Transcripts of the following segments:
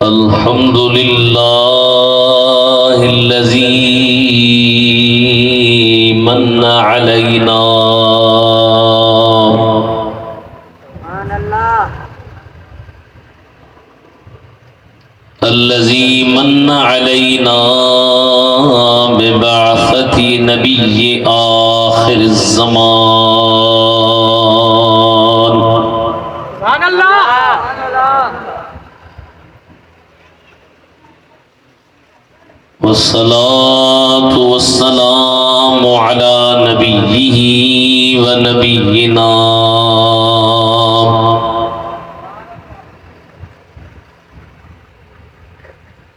الحمد لله الذي من علينا ببعثة نبي آخر الزمان سبحان اللہ والصلاة والسلام على نبيه ونبينا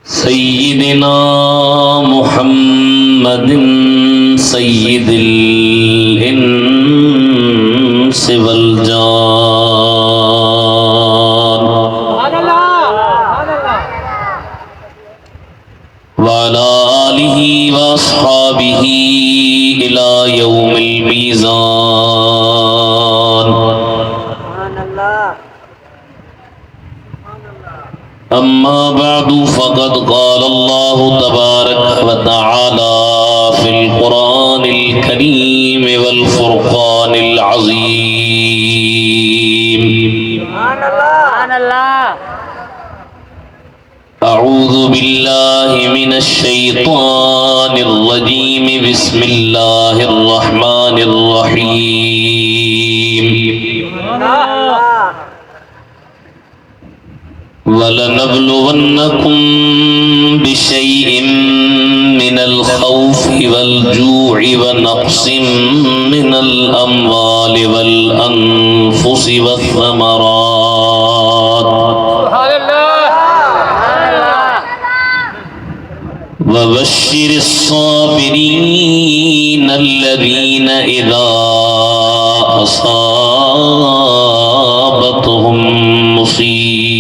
سيدنا محمد سيد الإنس والجان وعلى آله وأصحابه إلى يوم الميزان أما بعد فقد قال الله تبارك وتعالى في القرآن الكريم والفرقان العظيم سبحان اللہ أعوذ بالله من الشيطان الرجيم بسم الله الرحمن الرحيم وَلَنَبْلُوَنَّكُمْ بِشَيْءٍ مِّنَ الْخَوْفِ وَالْجُوعِ وَنَقْصٍ مِّنَ الْأَمْوَالِ وَالْأَنفُسِ وَالثَّمَرَاتِ وَبَشِّرِ الصَّابِرِينَ الَّذِينَ إِذَا أَصَابَتْهُم مُّصِيبَةٌ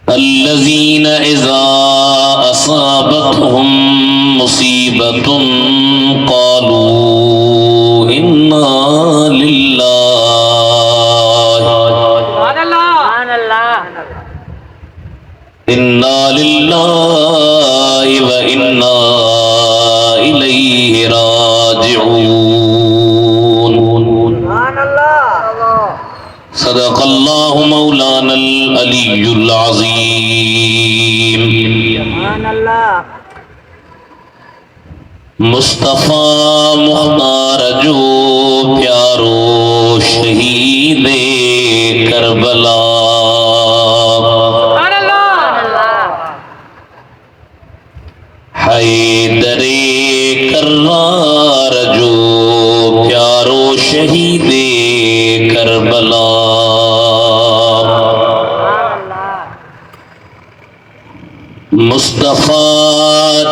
الذين إذا أصابتهم مصيبة قالوا إنا لله وإنا إليه راجعون صدق الله مولانا العلي العظيم مصطفیٰ مختار جو پیارو شہید کربلا حیدر کرار جو پیارو شہید کربلا مصطفیٰ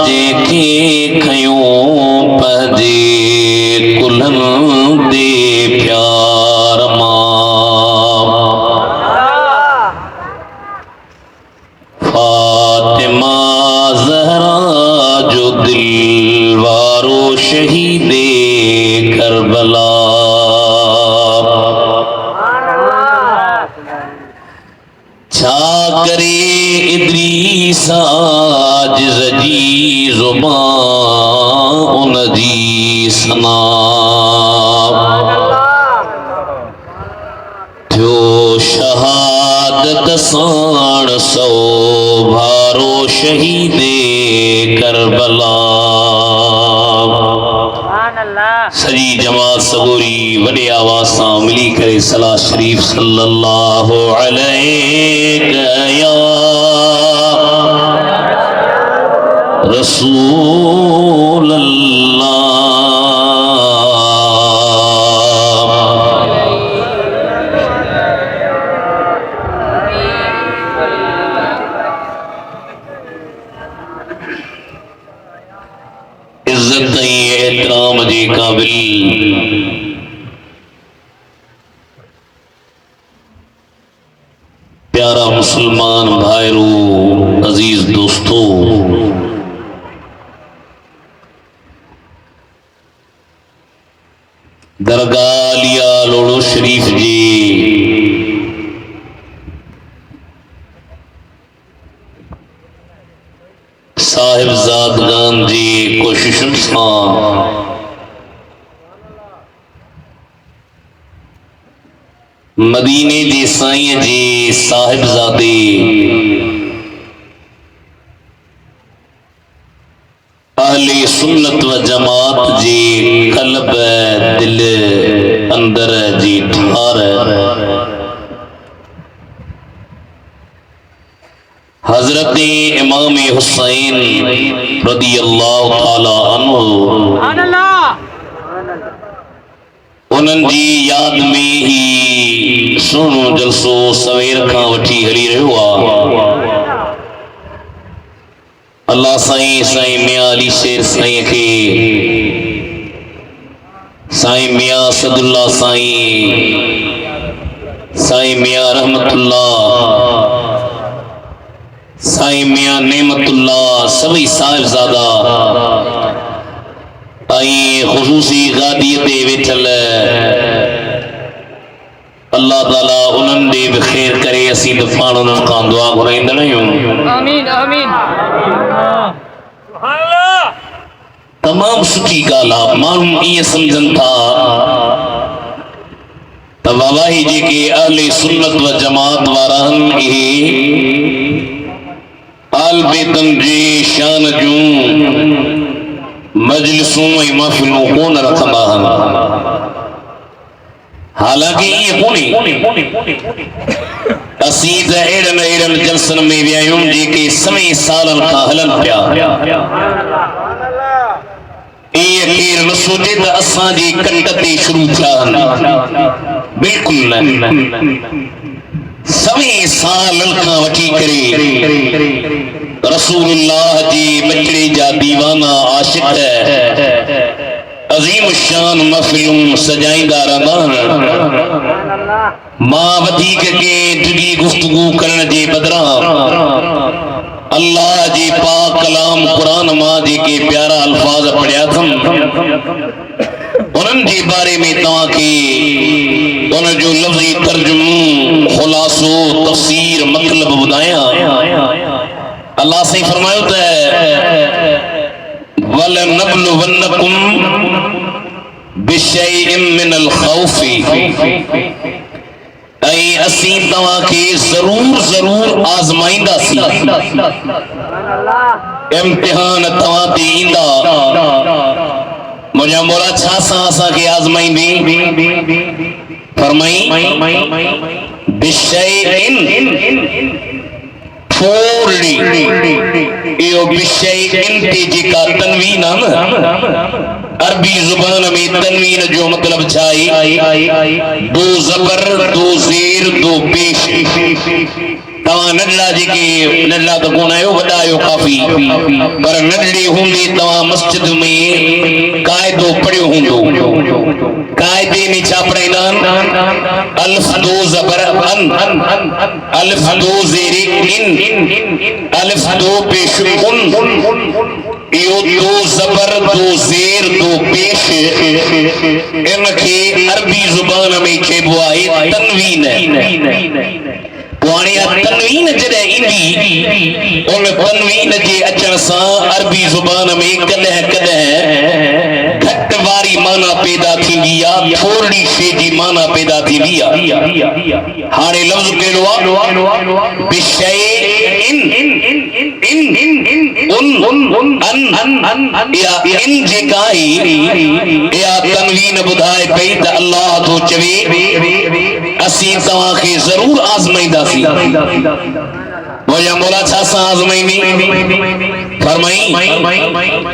جے کے کھیوں پہدے کلن دے پیار ماں فاطمہ زہرا جو دلوارو شہید کربلا چھا کرے ادریس عاجز جی زبان جی سنا جو شہادت سان سو بھارو شہید کربلا سجی جماعت سبوری وڈی آواز سان ملی کرے صلاۃ شریف صلی اللہ علیہ یا رسول اللہ عزت احترام جی قابل پیارا مسلمان بھائرو عزیز دوستو درگاہ لیا لوڑو شریف جی صاحب زادگان جی کوششن سان مدینے جی سائیں جی صاحب زادی اہل سنت و جماعت جی قلب دل اندر جی ٹھار حضرت امام حسین رضی اللہ تعالی عنہ سبحان اللہ انہن جی یاد میں ہی سنو جلسو سویر کھاں وٹھی ہری رہوا اللہ سائیں سائیں میاں علی شیر سائیں کے سائیں میاں صد اللہ سائیں میاں رحمت اللہ سائیں میاں نعمت اللہ سبھی صاحب زادہ آئیں خصوصی غادیت ویٹھل اللہ تعالیٰ انہن دے بخیر کرے اسی دفعان انہن کان دعا گھرائیں دنائیوں آمین آمین سبحان اللہ تمام سٹھی گالا معلوم یہ سمجھن تھا تواہی جی کے اہل سنت و جماعت وارہن آل بیتن جی شان جوں مجلسوں و محفلوں کون رکھباہن حالانکہ یہ کونی اسید ایڑن جلسن میں بیائیوں جی کے سمیں سالن کا حلن پیا یہ کیر نہ سوچے تا اساں جی کنٹتے شروع تھا بالکل سمیں سالن کا وٹھی کرے رسول اللہ جی بچڑے جا دیوانہ عاشق ہے عظیم الشان محفلوں سجائیں داران ماں ودیک کے ڈگی گفتگو کرن جے بدران اللہ جی پاک کلام قرآن ماں جی کے پیارا الفاظ پڑھیا تھا انہن جی بارے میں تاں کی انہن جو لفظی ترجم خلاصو تفسیر مطلب بدایا اللہ سے فرمایا ہوتا ہے وَلَنَبْلُوَنَّكُمْ بِشَيْءٍ مِّنَ الْخَوْفِ اے اسیں تواں کے ضرور آزمائندہ سی امتحان تواں تے ایندا مجھا مولا چھا سا کے آزمائندی فرمائی بِشَيْءٍ تھوڑی ایو بِشَيْءٍ تے جی کا تنوین عربی زبان میں تنوین جو مطلب چھائی دو زبر دو زیر دو پیش تواں نڈلا جی کے نڈلا تو کون آئیو وڈا آئیو کافی پر نڈلی ہوں دی تواں مسجد میں قائدو پڑیو ہوں دو قائدے میں چھا پڑھائی نان الف دو زبر ان الف دو زیر ان الف دو پیش ان ایو دو زبر دو زیر دو پیش ان کی عربی زبان میں کھیبو آئی تنوین ہے وانیا تنوین جدے اندی ان تنوین جے اچھن سان عربی زبان میں کدہ گھٹ واری مانا پیدا تھی گیا تھوڑی شے جی مانا پیدا تھی گیا ہانے لفظ کے لوا بشیئن یا ان جے کائی یا تنوین بدھائے پیدا اللہ تو چوے اسی تواں کے ضرور آزمائندہ سی وجہ مولا چھا سا آزمائنی فرمائی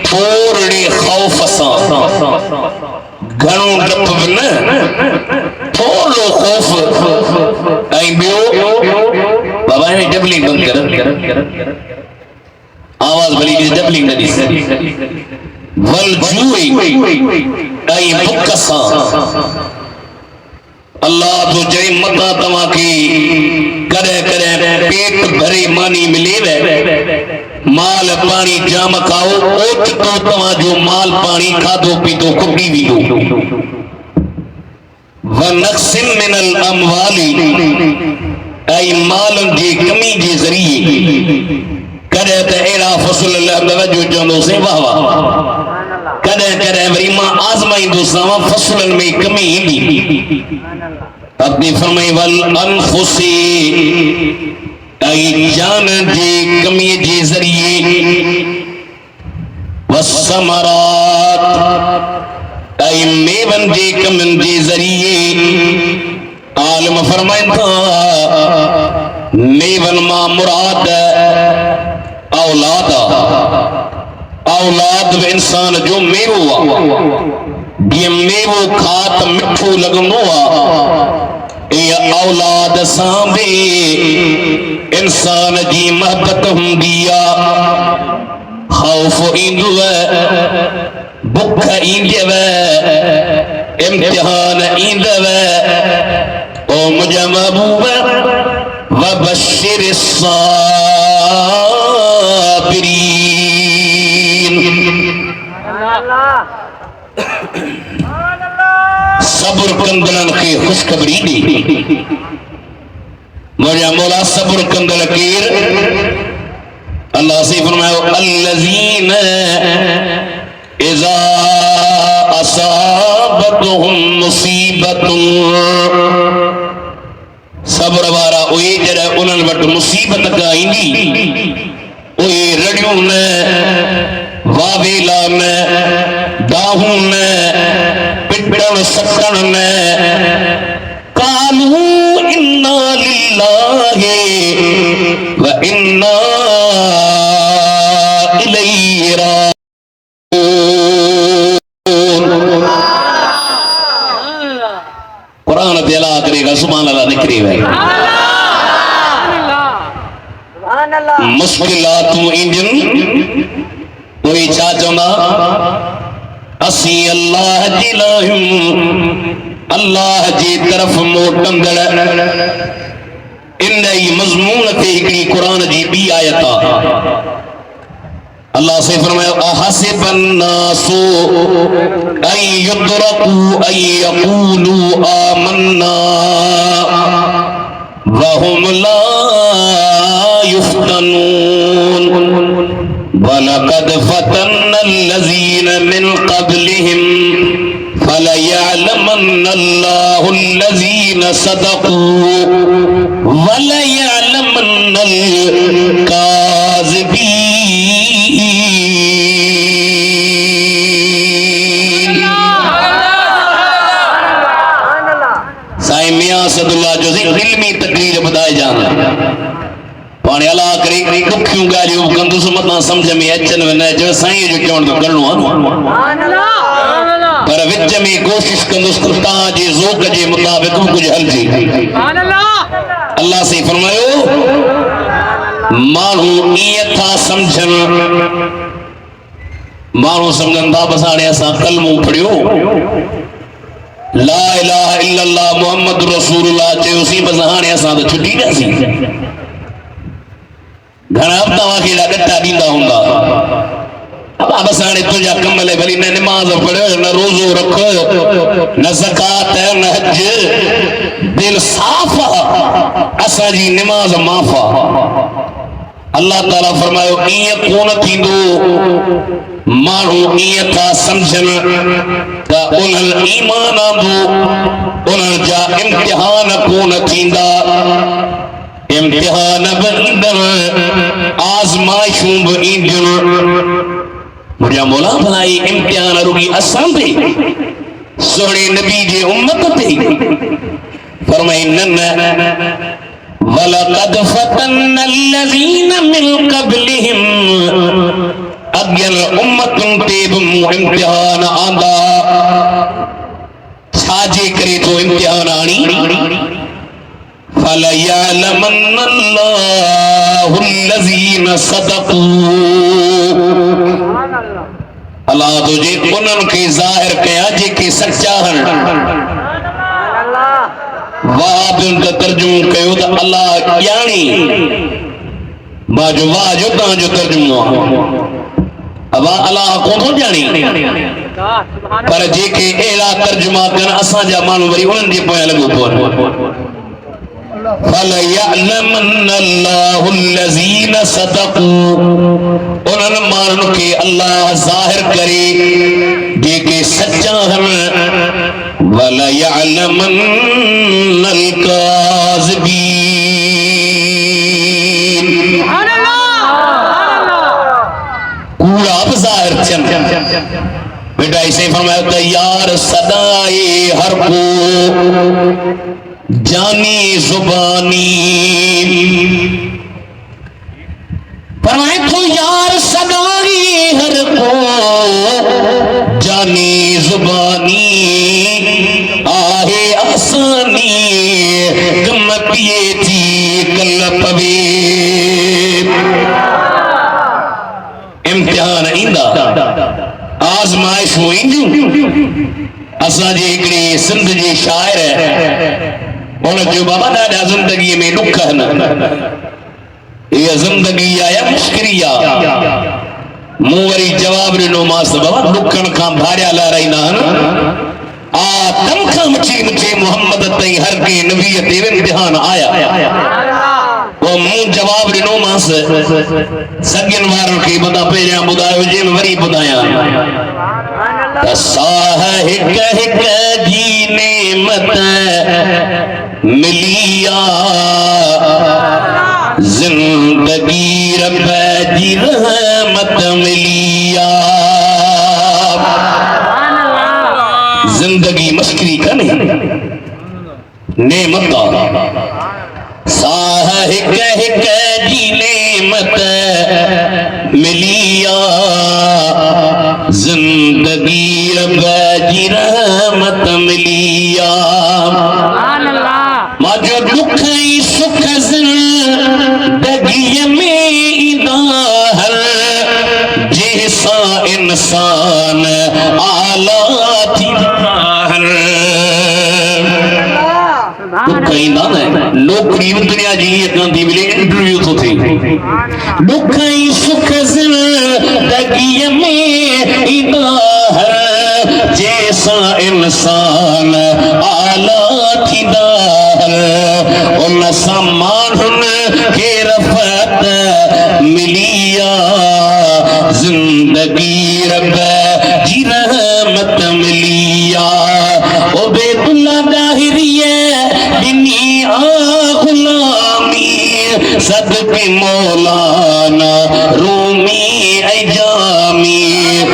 تھوڑے خوف سا گھنوں ڈپ بنا تھوڑو خوف اے بیو بابا نے ڈبلنگ بند کر آواز بلی جس ڈبلنگ نہ دی والجوئی اے بکسا اللہ تو جائے مطا تمہاں کی کرے پیٹ بھری مانی ملے وے مال پانی جام کھاؤ اوچ تو تمہاں جو مال پانی کھا دو پی دو کبھی بھی دو وَنَقْسِمْ مِنَ الْأَمْوَالِ اے مال جے کمی جے ذریعے کدے تے اڑا فصل اللہ جو چوندو سے واہ واہ کدے کدے وری ماں آزمائیندو ساں فصلن میں کمی ایندی اپنی فرمائی والانفسی ای جان جی کمی جی ذریعے والثمرات ای میون جی کمن جی ذریعے عالم فرمائن تھا میون ما مراد اولاد اولاد انسان جو میوہ یہ میوہ کھات مٹھو لگنوا یہ اولاد سامبے انسان جی محبت ہم دیا خوف ایندو بکھ ایندو امتحان ایندو او مجھے محبوب وبشر صبر کندلن کی خوشخبری دی مجھے مولا صبر کندل کیر اللہ سے فرمایا الذین اذا اصابتهم مصیبت صبر وارا اوئی جرہ انہوں بٹ مصیبت کا آئینی اوئی رڑیوں نے واویلا نے داہوں نے پٹن سکن نے قالوا انا للہ و انا الیہ راجعون قرآن دیلا کرے گا سبحان اللہ نکری ہے مشکلات انجن کوئی چاچونا اسی اللہ جی لائم اللہ جی طرف موٹن دڑ انہی مضمون تے اکڑی قرآن جی بھی آیتا اللہ سے فرمایا احسب الناس ان یدرکوا ان یقولوا آمنا وهم لا يفتنون وَلَقَدْ فَتَنَّ الَّذِينَ مِنْ قَبْلِهِمْ فَلَيَعْلَمَنَّ اللَّهُ الَّذِينَ صَدَقُوا وَلَيَعْلَمَنَّ الْكَاذِبِينَ سائیں میاں صد اللہ جو علمی تقریر بدائے جانا پانے اللہ کرے دکھیوں گالیوں گندس مطلع سمجھ میں اچھن میں جو سائیں جو کیوں تو کرنو پر وچ میں کوشش کندس کتا جی ذوق جے مطابق کچھ حل جی اللہ سے فرمایو مانو یہ تھا سمجھن مانو سمجھن تھا بسانے ایسا کلموں پڑھیو لا الہ الا اللہ محمد رسول اللہ چے اسی بسانے ایسا تو چھٹی نہ سی گھنا ہفتہ واقعی لگتا دیندہ ہوں گا اب آبسانے تجھا کملے بھلی نہ نماز پڑھو نہ روزو رکھو نہ زکاة ہے نہ حج دل صافا اسا جی نماز معافا اللہ تعالیٰ فرمائے این کون تھی دو مانو این تھا سمجھن تا انہل ایمان آدو انہل جا امتحان کون تھی دا امتحان بندر آزمائشوں بندر مجھے مولا بنائی امتحان روگی اسان دے سوڑے نبی جے امت دے فرمائی نن وَلَقَدْ فَتَنَّ الَّذِينَ مِنْ قَبْلِهِمْ اگر امتن تیب امتحان آندہ چھاجے کرے تو امتحان آنی فَلَيَعْلَمَنَّ اللَّهُ الَّذِينَ صَدَقُوا اللہ تجھے انہوں کے ظاہر کیا جے کے سچا ہن واب ان کا ترجمہ کہو دا اللہ یعنی باجو واجو تاں جو ترجمہ اب اللہ کو تو جانی پر جے کے اعلیٰ ترجمہ کرنا اساں جا مانو بری انہوں جے پویا لگو پور فَلَيَعْلَمَنَّ اللَّهُ الَّذِينَ صَدَقُوا انہاں مانن کے اللہ ظاہر کرے جے کہ سچا ہن وَلَيَعْلَمَنَّ الْكَاذِبِينَ کوڑا اب ظاہر چند بیٹا اسے فرمایا کہ یار صدائے ہر کو جانی زبانی فرمائے تو یار صدائے ہر کو جانی زبانی آہے آسانی کم پیے تھی کل پوے امتحان ایندہ آزمائش ہوئیں جو اساں جے ہکڑے سندھ جے شاعر ہے انہاں جو بابا ڈاڈا زندگی میں ڈکھ ہے نا یہ زندگی آیا مشکریہ موں وری جواب ڈنو ماس بابا ڈکھن کھاں بھاریا لا رہی نا تم کھاں مچھی مچھی محمد تئی ہر کے نبی تے امتحان آیا وہ موں جواب ڈنو ماس سگن وارن کی بدا پہلیاں بدایو جے میں وری بدایاں ساہ ہک ہک جی نعمت ملیا زندگی رب جی رحمت ملیا زندگی مشکری کا نہیں نعمت کا ساہ ہک ہک جی نعمت ملیا زندگی رب جی رحمت ملیا ماں جو دکھائی سکھ زندگی میں ہر جیسا انسان آلہ تھی ہر دکھائی نہ ہے نوکری دنیا جی اتنا دی ملے انٹرویو تو تھی دکھائی سکھ زندگی میں ہر جیسا انسان آلہ تھی دار ان سامان کے رفت ملیا زندگی رب جی رحمت ملیا عبید اللہ داہریہ بنی غلامی صدق مولانا رومی ایجامی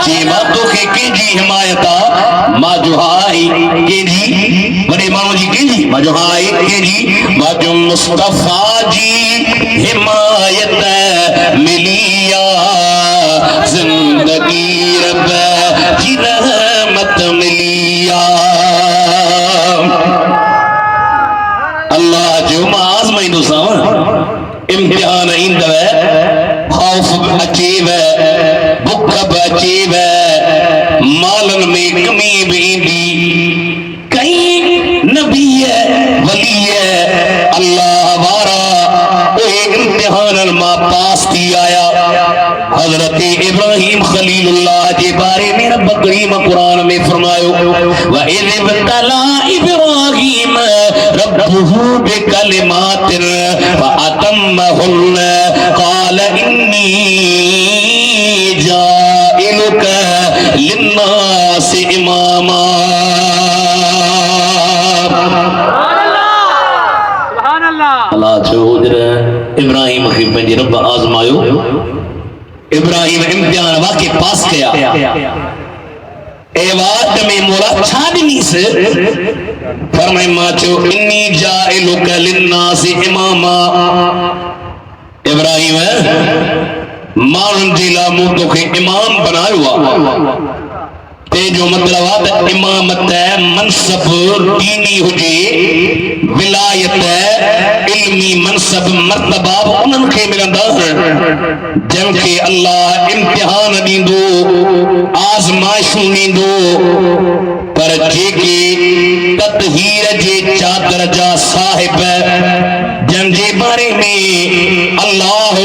جی باتوں کے جی حمایتہ ماں جو ہائی کے جی بڑے مانو جی کے جی ماں جو ہائی کے جی ماں جو مصطفیٰ جی حمایت ملیا زندگی رب جی رحمت ملیا اللہ جو معاذ میں دو سامان امتحان ایندوے خوف اچیب ہے بکب اچیب ہے مالن میں کمی بیندی کئی نبی ہے ولی ہے اللہ وارا اوہ امتحان ما پاس تھی آیا حضرت ابراہیم خلیل اللہ جے بارے میں رب کریم قرآن میں فرمائیو وَإِذِ ابْتَلَى إِبْرَاهِيمَ رَبُّهُ بِكَلِمَاتٍ فَأَتَمَّهُنَّ قَالَ إِنِّي جَائِلُكَ لِلنَّاسِ إِمَامًا اللہ چھوڑ رہے ابراہیم کی پنجی رب آزمائیو ابراہیم امتحان واقعی پاس کیا اے وقت میں مولا چھاڑنی سے فرمائے ماچو انی جائلک للناس اماما ابراہیم مانن جیلا موتو کے امام بنائے ہوا تے جو مطلب آتا امامت ہے منصب دینی ہوجے ولایت ہے علمی منصب مرتبہ انہوں کے ملندہ ہے جن کے اللہ امتحان دیندو آزمائشوں دیندو پر جے کے تطہیر جے چادر جا صاحب جن جے بارے میں اللہ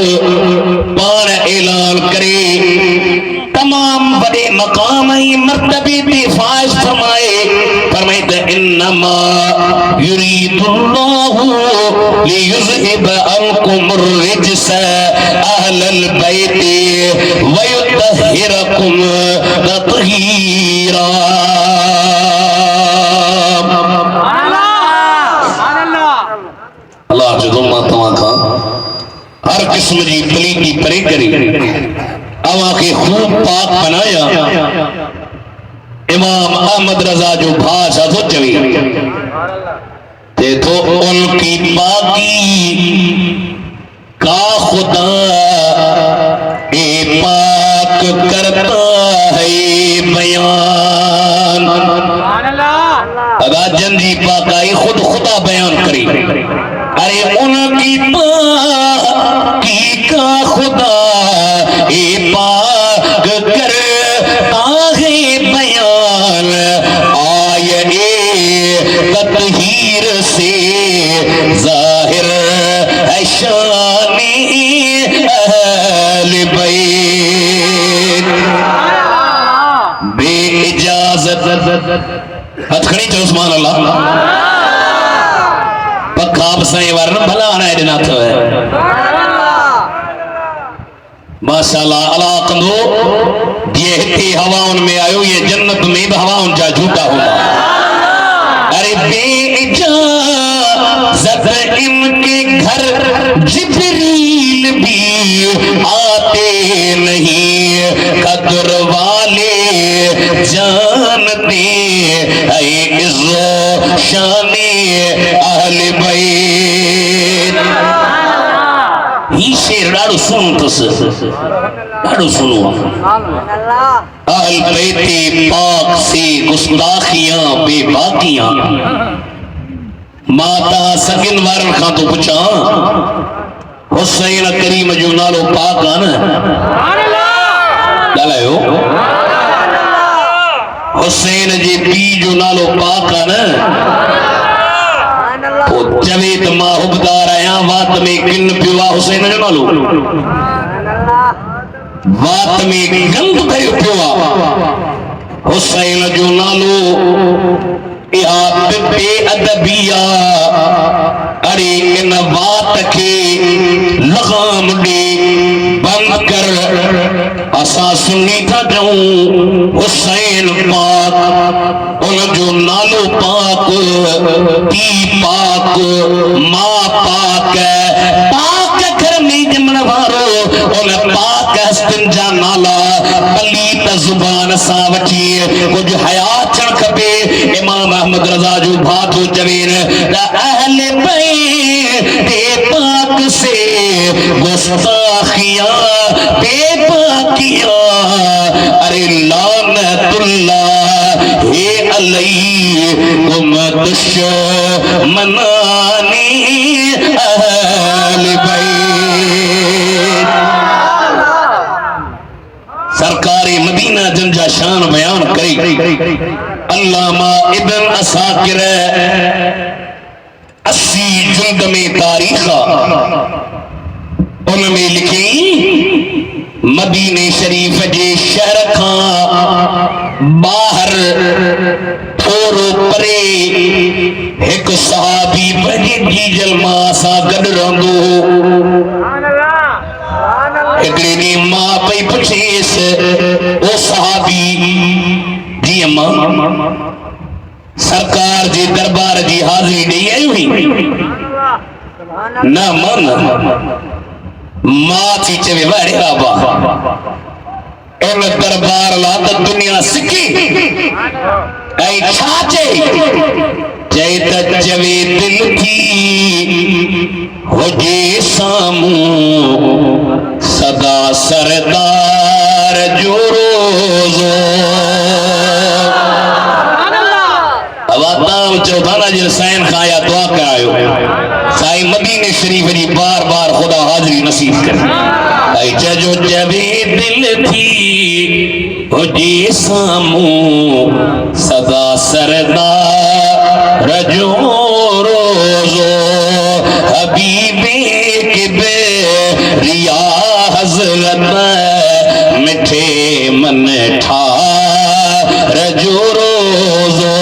پان اعلان کرے تمام بڑے مقام مرتبے پہ فائز فرمائے فرمائے ان انما یرید اللہ لیذہب عنکم الرجس اہل البیت ویطہرکم تطہیرا. اللہ جدو ماتما کھا ہر قسم جی پلیتی پرے کری اواں کے خوب پاک بنایا. امام احمد رضا جو بھاشا تو چوی تے تو ان کی پاکی کا خدا اے پاک کرتا ہے بیان. ادا جنجی پاکائی خود خدا بیان کری. ارے ان کی پاکی کا خدا اے پاک کرتا ہے بیان. آئے تطہیر سے ظاہر ہے شان اہل بیت. بے اجازت ہتھ کھڑی چلو سبحان اللہ. پکھا بسائیں ورن بھلا آنا ہے جنات ہے ماشاءاللہ. اللہ کندو یہ ہتی ہواؤں میں آئیو یہ جنت میں بھی ہواؤں جا جھوٹا ہوگا. ارے بے اجازت ان کے گھر جبریل بھی آتے نہیں. قدر والے جانتے اے عزو شان اہل بیت. ہی شیر ڈاڑو سنو تس ڈاڑو سنو. اہل بیت پاک سے گستاخیاں بے باقیاں ماتا سگن وارن کھا تو پچھا حسین کریم جو نالو پاک آنا ڈالائیو. حسین جی پی جو نالو پاک آنا تو جوید ماں حبدار آیا وات میں کن پیوا حسین جو نالو وات میں گند بھریو پیوا حسین جو نالو یا بے ادبیہ. ارے ان بات کے لغام دے بند کر اسا سنی تھا جاؤں حسین پاک ان جو نالو پاک پی پاک ماں پاک پاک گھر میں جمن وارو ان پاک استنجا نالا پلیت زبان سا وچی کچھ حیات چڑھ کھپے. امام احمد رضا جو بھاتو چوین اہل بیت پاک سے گستاخیاں بے باقیاں. ارے لعنت اللہ علیکم دشمنان اہل بیت. سرکار مدینہ جنجا شان بیان کری. علامہ ابن اساکر 80 جلد میں تاریخہ ان میں لکھی مدینہ شریف جے شہر کھاں باہر تھورو پرے ایک صحابی بڑی جیجل ماں سا گڑ رہندو. اگلے دی ماں پئی پچھیس او صحابی جی اماں سرکار جی دربار جی حاضری نہیں آئی ہوئی نہ من ماں تھی چوے وڑے آبا ان دربار لاتا دنیا سکی اے چھاچے جیتا چوے دل تھی ہو جے ساموں صدا سردار جو روزو. اواتام چودھانا جل سائن خایا دعا کرایو سائی مدینہ شریف جی بار بار خدا حاضری نصیب کرے. اے جو جبے دل تھی ہو جی ساموں صدا سردار جو روزو. حبیب ریا حضرت مٹھے من ٹھار جو روزو.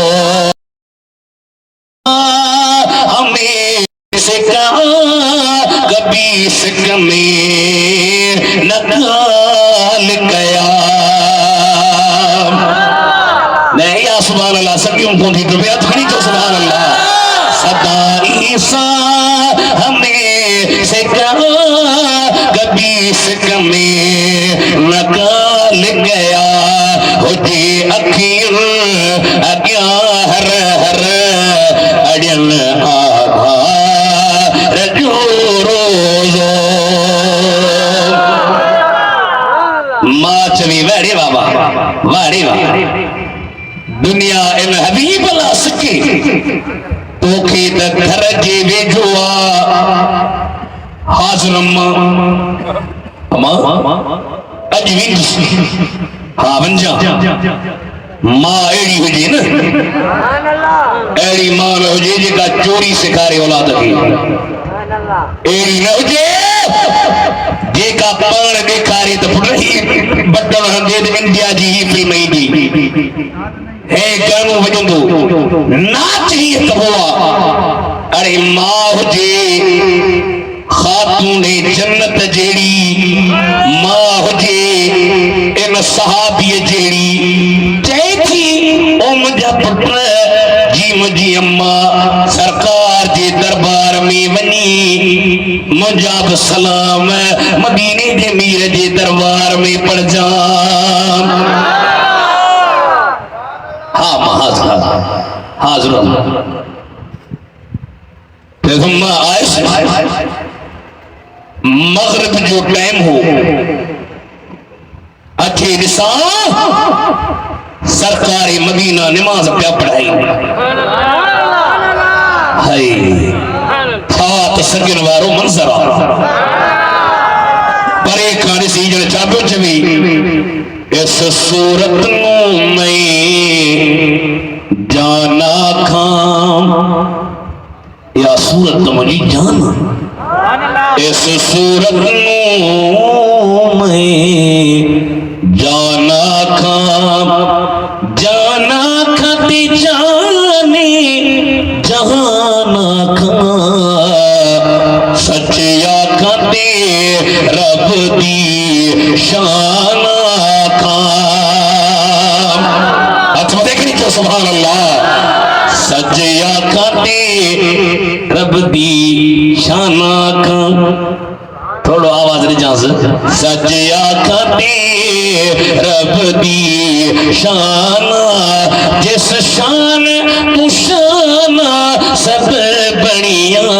کبھی سکھ میں نکال گیا نہیں یا سبحان اللہ سکیوں کو تھی تو بیعت کھڑی تو سبحان اللہ صدا عیسیٰ ہمیں سکھا کبھی سکھ میں نکال گیا ہو جی اکھیر اگیا ہر ہر اڑین آبھا رجو روزو ماں چوی ویڑی بابا ویڑی بابا دنیا ان حبیب اللہ سکے توکھی تا گھر جے ویجوا حاضرم اما اج وینج ہاں ونجا ماں ایڑی ہو جی نا ایڑی ماں نہ ہو جی جے کا چوری سکھارے اولاد کی ایڑی نہ ہو جی جے کا پان دیکھارے تو پڑھئی بٹن ہندے انڈیا جی ہی فلمیں دی ہے گانو وجندو ناچ ہی کبوا ارے ماں ہو جی خاتون جنت جیڑی ماں ہو جی ان صحابی جیڑی چاہے تھی او مجھا پٹر جی مجھے اماں سرکار جی دربار میں ونی مجھا سلام مدینے جے میر جی دربار میں پڑ جام ہاں حاضر حاضر پیغمبر عائش مغرب جو ٹائم ہو اچھے نساء سرکار مدینہ نماز پہ پڑھائی ہائی تھا تسگن وارو منظر پرے کھانے سی جن چاپو چوی اس صورت نو میں جانا کھام یا صورت تو مجھے جانا اس صورت نو میں جانا کھام جانا کھاتی جانے جہانا کھام سچیا کھاتے رب دی شانا کھام اچھا دیکھنی تو سبحان اللہ سجیا کھاتے رب دی شانا کھام تھوڑو آواز نہیں جان سے سجیا کھاتے رب دی شانا جس شان تو شانا سب بڑیاں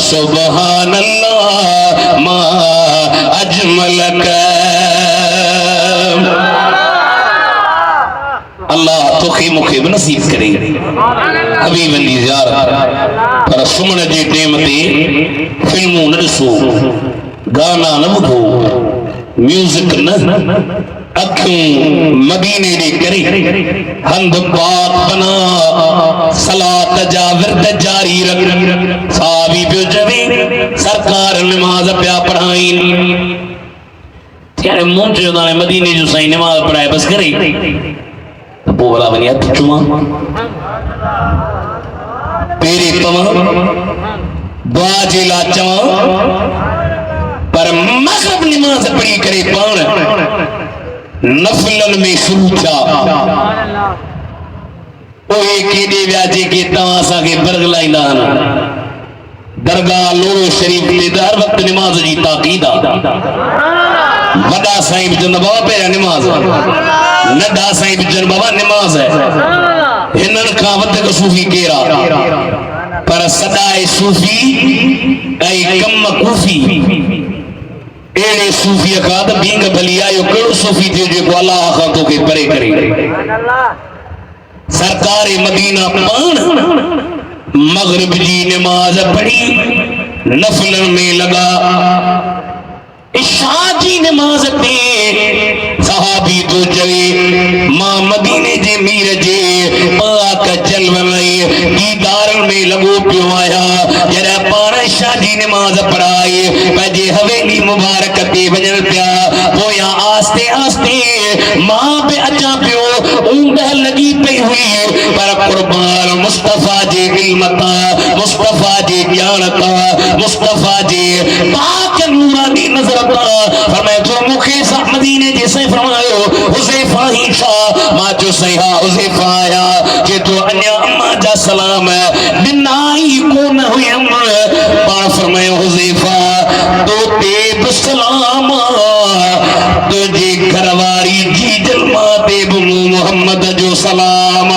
سبحان اللہ ما اجمل اللہ توخی مخیب نصیب کرے حبیب اندی زیارت پر سمن جی ٹیم تے فلموں نرسو گانا نبھو میوزک نہ اکھوں مدینے دے کرے ہند پاک بنا صلاة جا ورد جاری رکھ صحابی پیو جوے سرکار نماز پیا پڑھائیں تیارے مونچ جو دانے مدینے جو سائیں نماز پڑھائے بس کرے تو بولا بنی ات چما پیری پما دعا جیلا چما پر مغرب نماز پڑھی کرے پان نفلن میں شروع تھا وہ ایک دے ویاجے کے تماسا کے برگ لائندانا درگاہ لورو شریف دے در وقت نماز جی تاقیدہ وڈا سائیں بجن بابا پہلا نماز ہے نڈا سائیں بجن بابا نماز ہے ہنن کھاوت کا صوفی کیرا پر صدای صوفی اے کم کوفی ایڑے صوفی اقاد بینگ بھلی آئیو کڑو صوفی تھے جو کو اللہ آخاتوں کے پرے کرے سرکار مدینہ پان مغرب جی نماز پڑھی نفل میں لگا عشاء جی نماز پہ صحابی تو جوے ماں مدینے جے میر جے پاک جلون لئی دیدار میں لگو پیو آیا جرہ پان عشاء جی نماز پڑھائی پہجے حویلی مبارک تے بجن پیا پویا آستے آستے ماں پہ اچھا پیو اونگہ لگی پہ ہوئی پر قربان مصطفیٰ جے علمتا مصطفیٰ جے یانتا مصطفیٰ جی پاک نورانی نظر تا فرمائے تو مکھے سا مدینے جیسے فرمائے حذیفہ ہی شاہ ماں جو سیہا حذیفہ آیا کہ تو انیا اممہ جا سلام ہے بنائی کون ہوئی اممہ پاک فرمائے حذیفہ تو تیب سلام تجھے گھرواری جی جلمہ تیب محمد جو سلام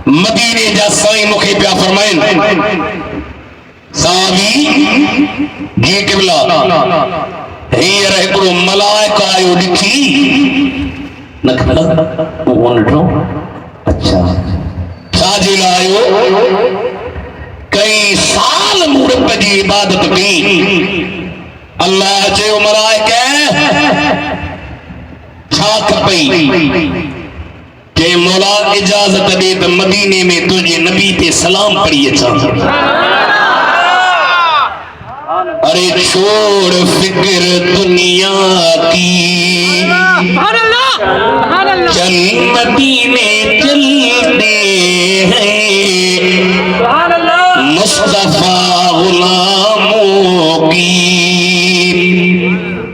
مدینے جا سائیں مکھے پیا فرمائن صحابی جی قبلہ ہی رہ کرو ملائکہ آئیو لکھی نکھلا وہ نٹھو اچھا شاجل آئیو کئی سال مورب جی عبادت کی اللہ چاہیو ملائکہ چھاک پئی کہ مولا اجازت دے تو مدینے میں تجھے نبی تے سلام پڑھیے چاہتا ارے چھوڑ فکر دنیا کی چل مدینے چلتے ہیں مصطفیٰ غلاموں کی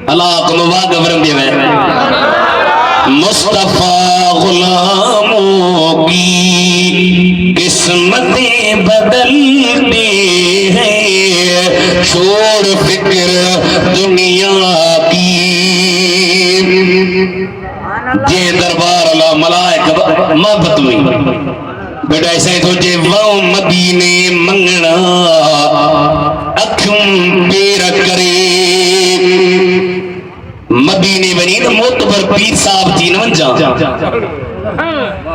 اللہ کو مواقع فرم دے میں مصطفیٰ غلاموں کی قسمتیں بدلتے ہیں چھوڑ فکر دنیا کی یہ دربار اللہ ملائک محبت ہوئی بیٹا ایسا ہی تو جے وہ مدینے منگنا اکھوں پیر کرے مدینے بنی نا موتبر پیر صاحب تھی نمن جا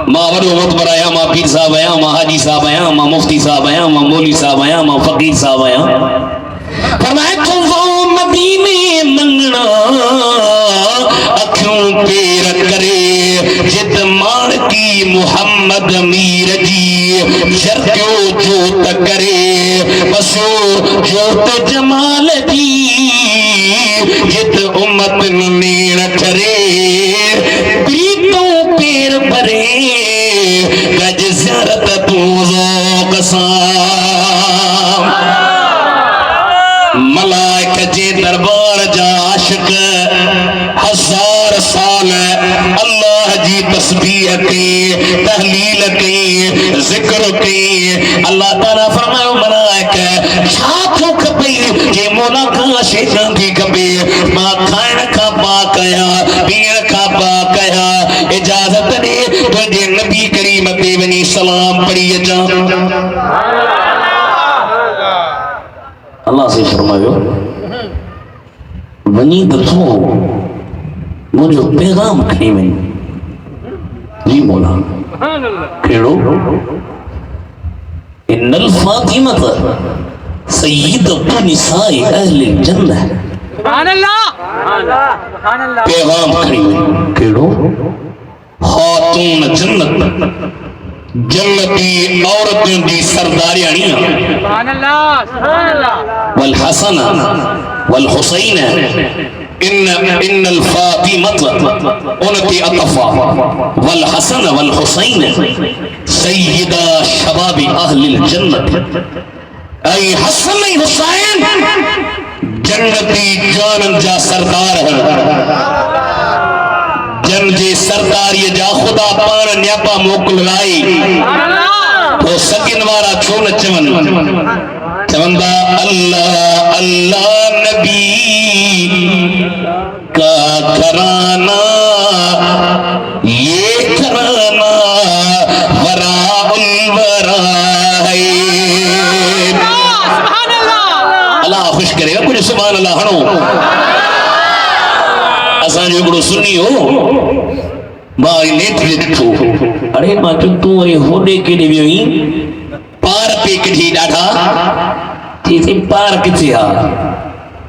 ماں وڈو موتبر آیا ماں پیر صاحب آیا ماں حاجی صاحب آیا ماں مفتی صاحب آیا ماں مولی صاحب آیا ماں فقیر صاحب آیا فرمائے تو وہ مدینے منگنا اکھوں پیر کرے جت مان کی محمد امیر جی شرکیو جوت کرے بسو جوت جمال جی جت امت نیر کرے پیتوں پیر بھرے گج زیارت تو ذوق سام ملائک جے دربار جا عاشق ہزار سال اللہ جی تسبیح کی تحلیل کی ذکر کی اللہ تعالیٰ فرمائے ملائک چھاتوں کبھی کہ مولا کا شیطان تھی کبھی ماں کھائن کا پاک آیا پیر کا پاک آیا اجازت دے تجھے نبی کریم دیونی سلام پڑھیے جا اللہ سے فرمائے ونی دتو مجھے پیغام کھنی ونی جی مولا کھیڑو ان الفاطمت سیدت نساء اہل الجنہ سبحان اللہ پیغام کھنی ونی کھیڑو خاتون جنت جنتی عورتوں دی سرداریاں سبحان اللہ والحسن والحسین ان الفاطمت انتی اطفا والحسن والحسین سیدہ شباب اہل الجنت ای حسن ای حسین جنتی جانن جا سردار ہے جن جی سردار یہ جا خدا پان نیپا موکل لائی تو سکن وارا چھوڑ چون چوندہ اللہ اللہ نبی کا کرانا یہ کرانا وراء الورا ہے اللہ خوش کرے گا کچھ سبحان اللہ ہنو اسان جو بڑو سنی ہو ماں نیت بھی دکھو اڑے ماں چنتو اے ہوڑے کے لئے بھی پار پہ کٹھی ڈاٹھا چیزیں پار کچھے ہاں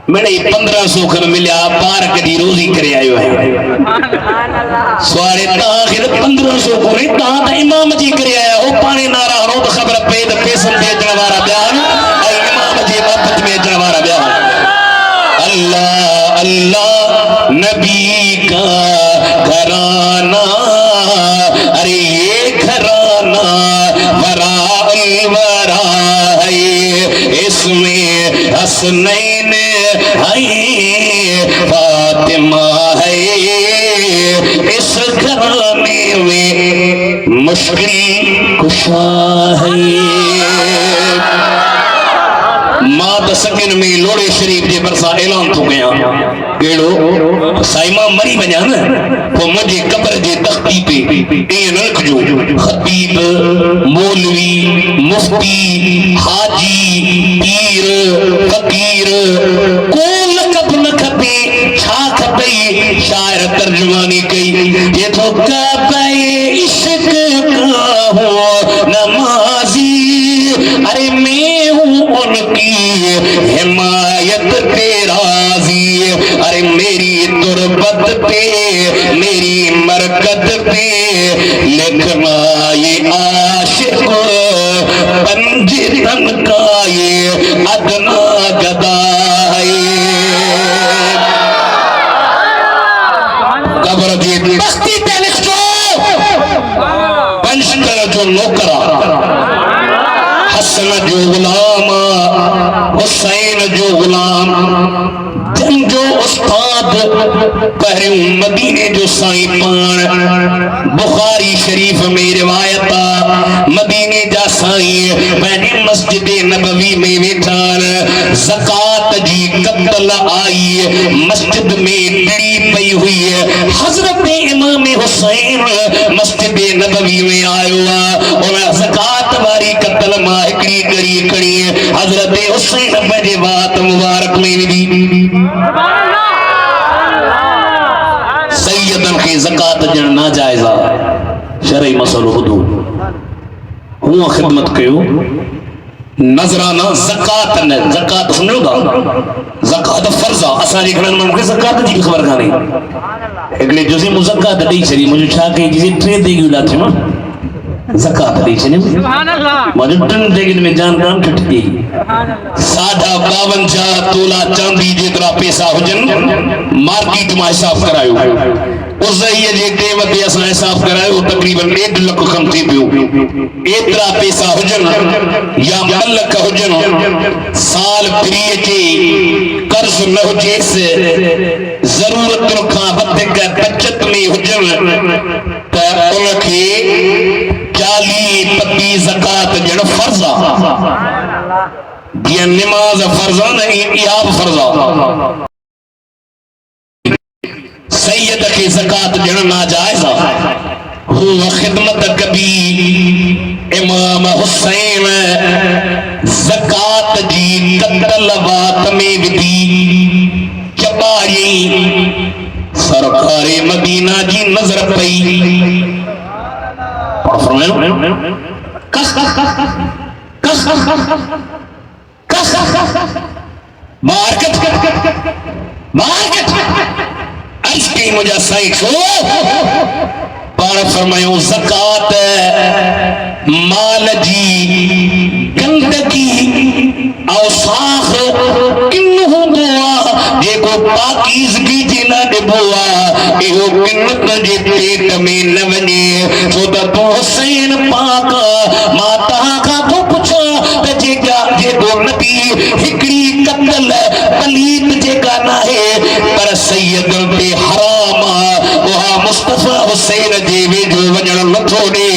میں نے 1500 کھن ملیا پار کٹھی روزی کرے آئیو ہے سوارے تاخر 1500 کوئی تا امام جی کرے آیا ہو پانے نارا ہو تو خبر پید پیسن دے جنوارا بیان امام جی محبت میں جنوارا بیان اللہ اللہ نبی کا گھرانہ ارے یہ گھرانہ ورا الورا ہے اس میں حسنین ہے فاطمہ ہے اس گھرانے میں مشکل کشا ہے ماں دسکن میں لوڑے شریف جے برسا اعلان تو گیا کیڑو سائمہ مری بنیا نا وہ مجھے قبر جے تختی پہ این رکھ جو خطیب مولوی مفتی حاجی پیر فقیر کو لقب نہ کھپے چھا کھپے شاعر ترجمانی کئی یہ تو کعبہ عشق کا ہو نمازی ارے میں ہوں ان کی حمایت پہ راضی ارے میری تربت پہ میری مرکت پہ لکھنا یہ عاشق پنجتن کا یہ ادنا گدا ہے قبر دی بستی پہ لکھ جو پنجتن جو نوکرہ حسن جو غلام حسین جو غلام جن جو استاد پہریوں مدینے جو سائیں پان بخاری شریف میں روایتا مدینے جا سائیں پہنے مسجد نبوی میں ویٹھان زکاة جی قتل آئی مسجد میں ڈڑی پئی ہوئی حضرت امام حسین مسجد نبوی میں آئے اور زکاة باری قتل ماہکری کری کری حضرت حسین بجے بات مبارک میں بھی سیدن کی زکاة جن ناجائزہ شرعی مسئلہ حدود ہوا خدمت کیوں نظرانہ زکاة نے زکاة سنو گا زکاة فرضہ اساں جی کھڑن میں زکاة جی خبر کھانے اگلے جو سی مزکاة دی چلی مجھے چھا کے جسے ٹرین دے گی اولاد تھے ماں زکاة دی چلی مجھے ٹن دے گی میں جان کام ٹھٹ دی 52 تولا چاندی جترا پیسہ ہو جن مارکیٹ میں حساب کرائیو اس ذریعے جے قیمت اصلا حساب کرائیو تقریباً 1 لاکھ کم تھی پیو اترا پیسہ ہو جن یا ملک ہو جن سال پریے چی قرض نہ ہو جیسے ضرورت رکھا بطک بچت میں ہو جن تا انکھی 40 پتی زکاة جن فرضہ یہ نماز فرضہ نہیں ایاب فرضہ سید کی زکاة جن ناجائزہ ہوا خدمت کبھی امام حسین زکاة جی قتل وات میں بھی چپاری سرکار مدینہ جی نظر پئی اور فرمائے کس کس کس کس کس مارکت مارکت عرض کی مجھے سائیں چھو پار فرمائیوں زکاة مال جی گندگی اوساخ کنہوں دعا جے کو پاکیزگی جنا دبوا ایہو کنت جے پیٹ میں نونے تو دا تو حسین پاکا ماتا کا تو پچھا جے کو نبی ہکڑی قتل پلیت جے کا نہ ہے پر سید پہ حرام وہاں مصطفیٰ حسین جے وے جو ونجن لتھوڑے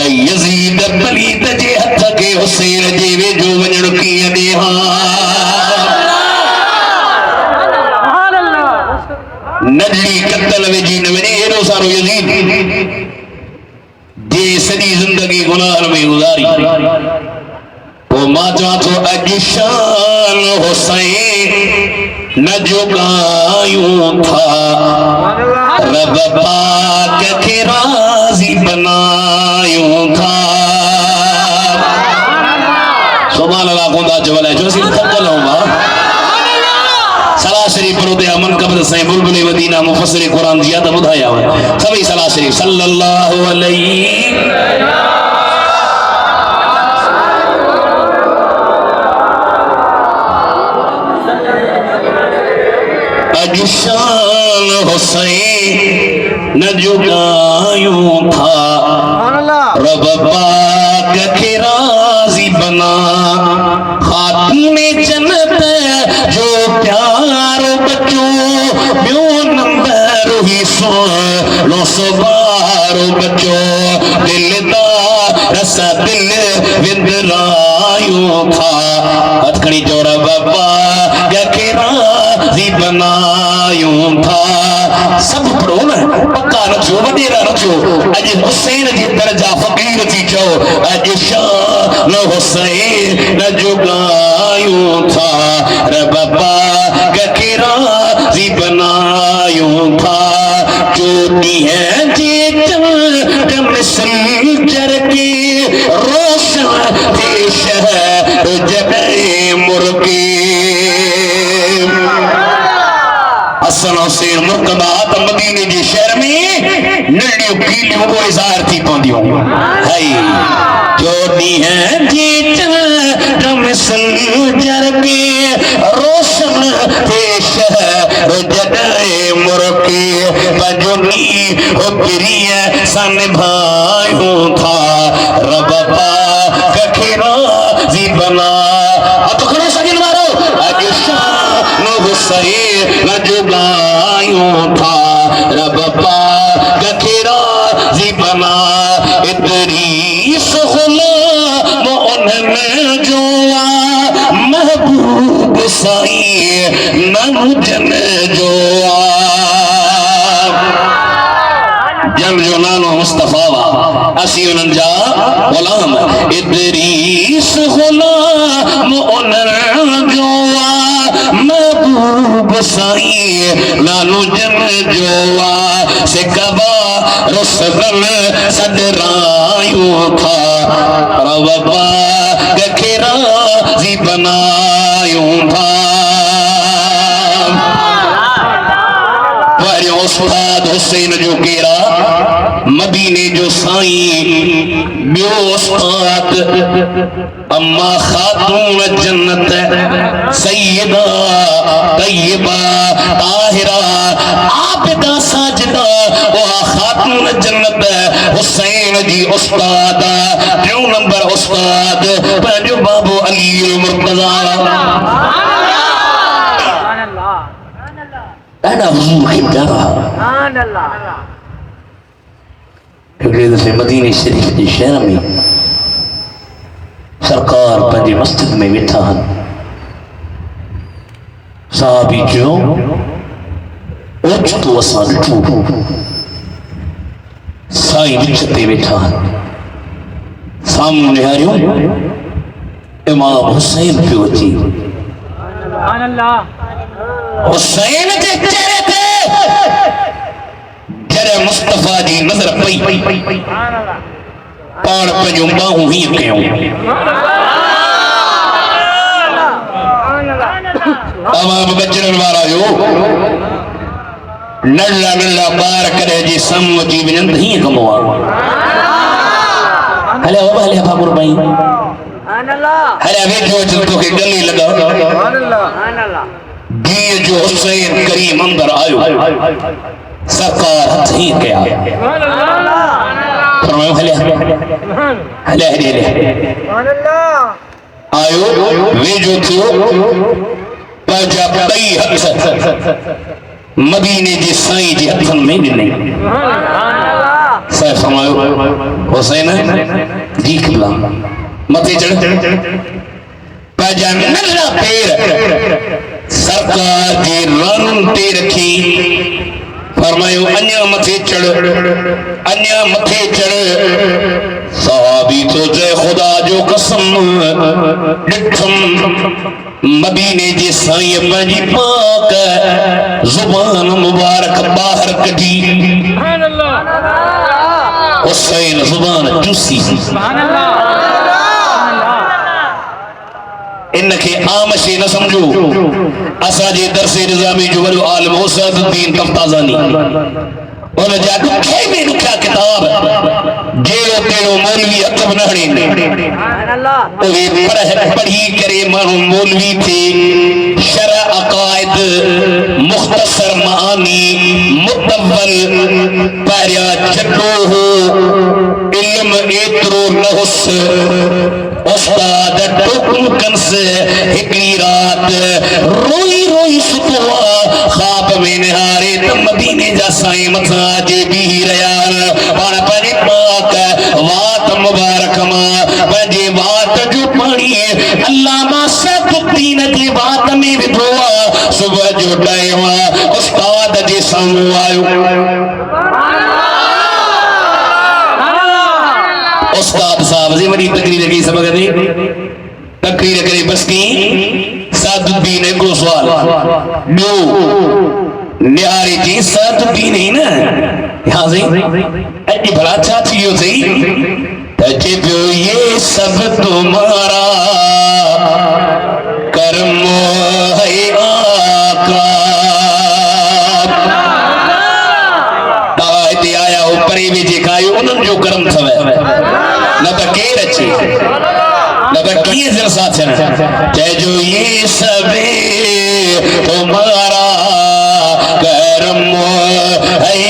یزید پلیت جے ہتھ کے حسین جے وے جو ونجن کی دیہاں نجلی قتل وے جی نونے ایرو سارو یزید جے سدی زندگی گناہ میں گزاری وہ ماں جہاں تو اجشان حسین نہ جھکایوں تھا رب پاک کے راضی بنایوں تھا سبحان اللہ خدا جوال ہے جو اسی تقل ہوں گا سلا شریف پر دے امن قبر سائیں بلبل مدینہ مدینہ مفسر قرآن دیا تھا بدھایا ہوا سبھی صلاح شریف صلی اللہ علیہ اج شان حسین نہ جھکایوں تھا رب پاک کے راضی بنا خاتم جنت جو پیارو بچوں بیوں نمبر ہی سو بارو بچوں دل دا رسا دل وندرایوں تھا ہتھکڑی جو رب پاک کے راضی بنایوں تھا سب پڑھو نا پکا رکھو وڈیرا رکھو اج حسین جی درجہ فقیر تھی چو اج شان حسین نہ جھکایوں تھا رب پاک کے راضی بنایوں تھا چوٹی ہے جی چل مثل جر کی روشن تھی شہر جگہ مرکی حسن حسین مرکبات مدینے جی شہر میں نڑیوں کیلیوں کو اظہار تھی پاندیوں ہائی چوٹی ہے جی چل مثل جر کی روشن تھی شہر جگہ مرکی بجنی ہو گری سن بھائیوں تھا رب پاک کے راضی بنا اب تو کھڑو سجن مارو اج شان حسین نہ جھکایوں تھا رب پاک کے راضی بنا ادریس غلام انہیں جو محبوب سائی نمجن جو جن جو نانو مصطفیٰ وا اسی انن جا غلام ادریس غلام انن جو محبوب سائی نانو جن جو سکبا رسول صدرایوں تھا رب پاک کے راضی بنایوں تھا استاد حسین جو کیرا مدینے جو سائیں بیو استاد اما خاتون جنت سیدہ طیبہ طاہرہ عابدہ ساجدہ وہ خاتون جنت حسین جی استاد جو نمبر استاد جو بابو علی المرتضی انا حضور کے پیارا سبحان اللہ کیونکہ سے مدینہ شریف کے شہر میں سرکار پنجی مسجد میں بیٹھا ہن صحابی جو اوچ تو اساں ڈٹھو سائیں بچتے بیٹھا ہن سامنے نہاریوں امام حسین پہ ہوتی سبحان اللہ حسین کے چہرے تھے جرے مصطفیٰ جی نظر پئی پاڑ پنجوں باہوں ہی کیوں تمام بچرن وارا جو نلا نلا بار کرے جی سم جی بنند ہی کموا ہلے او ہلے بابور بھائی ہلے ویٹھو چلتو کے گلی لگا سبحان اللہ جی جو حسین کریم اندر آئیو سرکار ہتھ ہی کیا فرمائیو ہلے ہلے ہلے آئیو وی جو تھو پاجا پئی ہتھ مدینے جی سائیں جی ہتھن میں نہیں سائے فرمائیو حسین جی قبلہ متے چڑھ پاجا نلہ پیر سرکار جی رن تے رکھی فرمائیو انیا متھے چڑھ صحابی تو جے خدا جو قسم ڈٹھم مدینے جی سائیں پنجی پاک زبان مبارک باہر کٹی حسین زبان چوسی انکے عام شے نہ سمجھو اسا جے درس نظامی جو ولو عالم اسد الدین تفتازانی انہوں جا دکھے میں دکھا کتاب جیڑو تیڑو مولوی عطب نہڑی نے پڑھی کرے مانو مولوی تھے شرع عقائد مختصر معانی متول پہریا چٹو ہو علم ایترو نحس استاد ٹوکن کنس ہکلی رات روئی روئی ستوا خواب میں نہارے تم مدینے جا سائیں مطا جے بھی ریال پانا پانی پاک وات مبارک ماں بجے وات جو پانی اللہ ماں سب دین جے وات میں بدھوا صبح جو ڈائیوا استاد جے سامو آئیو استاد صاحب زی وڈی تقریر کی سبق دی تقریر کرے بس کی سعد الدین ایک سوال دو نیاری جی سعد الدین ہی نا یہاں سے ایڈی بھلا چاچی ہو سی تجھے جو یہ سب تمہارا کرم ہے آقا دعائے آیا ہو پری بھی جے کھائیو انہوں جو کرم تھوے نہ تا کیر اچھی نہ تا کیے زر ساتھ سے نا جو یہ سب تمہارا کرم ہے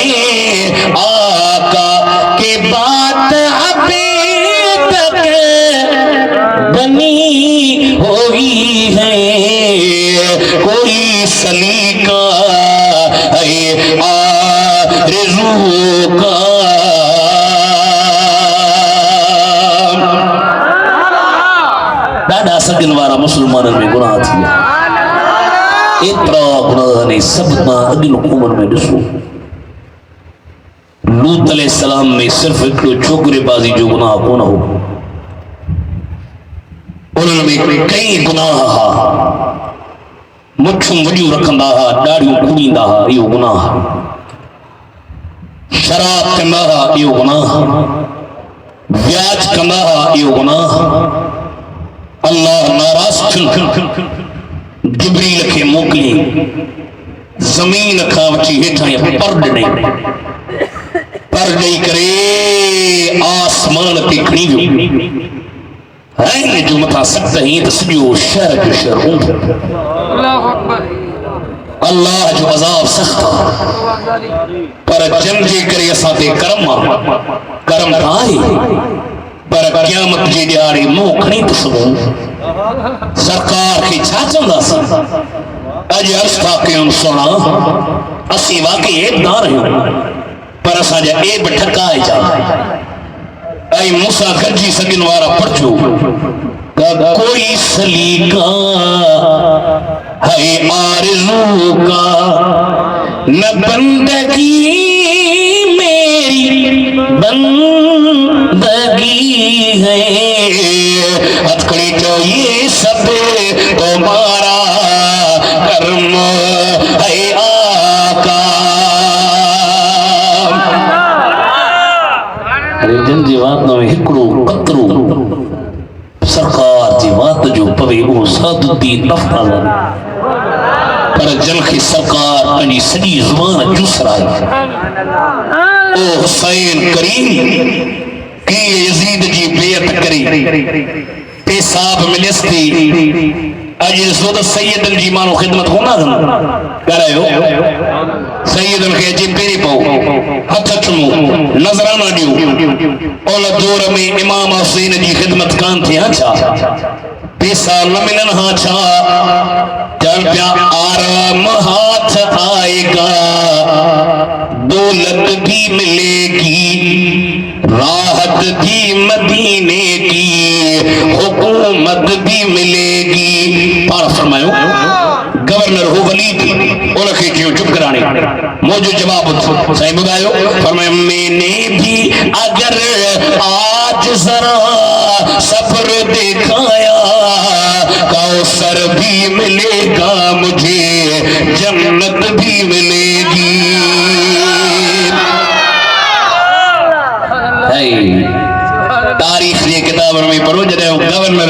آقا کے بات ابھی تک بنی ہوئی ہے کوئی سلیقہ ہے آرزو کا دادا سگن وارا مسلمان میں گناہ تھیا اترا گناہ نے سب ماں اگل عمر میں دسو لوت علیہ السلام میں صرف ایک چھوکرے بازی جو گناہ کون ہو انہوں میں کئی گناہ ہا مچھوں وڈیوں رکھندا ہا ڈاڑیوں کھوڑیندا ہا یہ گناہ شراب کندا ہا یہ گناہ ویاج کندا ہا یہ گناہ اللہ ناراض جبریل کے موکلی زمین کھاوچی ہیٹھا یا پرد نہیں کرے آسمان تکھنی جو ہے جو مطا سکتا ہی تسجیو شہر جو شہر ہوں اللہ جو عذاب سختا پر جنجے کرے ساتے کرم آئی پر قیامت جی دیاری موکھنی تسبوں سرکار کی چھاچن دا سی اج عرض تھا کہ ہم سونا اسی واقعی ایک نہ رہے ہوں پر اسا جا اے بٹھکائے جا اے موسیٰ گرجی سگن وارا پڑھو کوئی سلیقہ ہے آرزو کا نہ بندگی میری بندگی ہے اتکڑی جو یہ سب تمہارا کرم ہے آقا ارے جن جی وات میں ہکڑو قطرو سرکار جی وات جو پوے وہ سعد الدین تفتازانی پر جن کی سرکار پنی سجی زبان جس رائی او حسین کریم کی یزید جی بیعت کری پیساب ملستی اج سود سیدن جی مانو خدمت ہونا دن کرائے ہو سیدن کے جی پیری پاؤ ہتھ چمو نظرانہ دیو اولا دور میں امام حسین جی خدمت کان تھی ہاں پیسا لمنن ہاں چل پیا آرام ہاتھ آئے گا دولت بھی ملے گی راحت بھی مدینے کی حکومت بھی ملے گی پارا فرمائیو گورنر ہو ولید انہوں کے کیوں چپ کرانے موجود جواب صحیح بتائیو فرمائیو میں نے بھی اگر آج ذرا سفر دکھایا کوثر بھی ملے گا مجھے جنت بھی ملے گی تاریخ یہ کتاب میں پڑھو جنہیں گورنر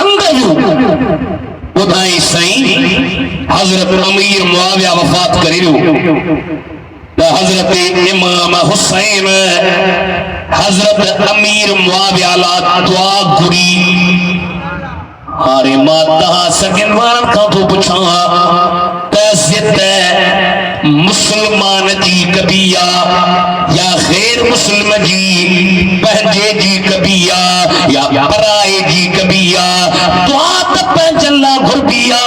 اندر بدھائیں سائیں حضرت امیر معاویہ وفات کریو حضرت امام حسین حضرت امیر معاویہ لا دعا گری ہارے ماتا سکن وارن کا تو پچھا تیزت مسلمان جی کبیا یا غیر مسلم جی پہنجے جی کبیا یا برائے جی کبیا دعا تب جلہ گھربیا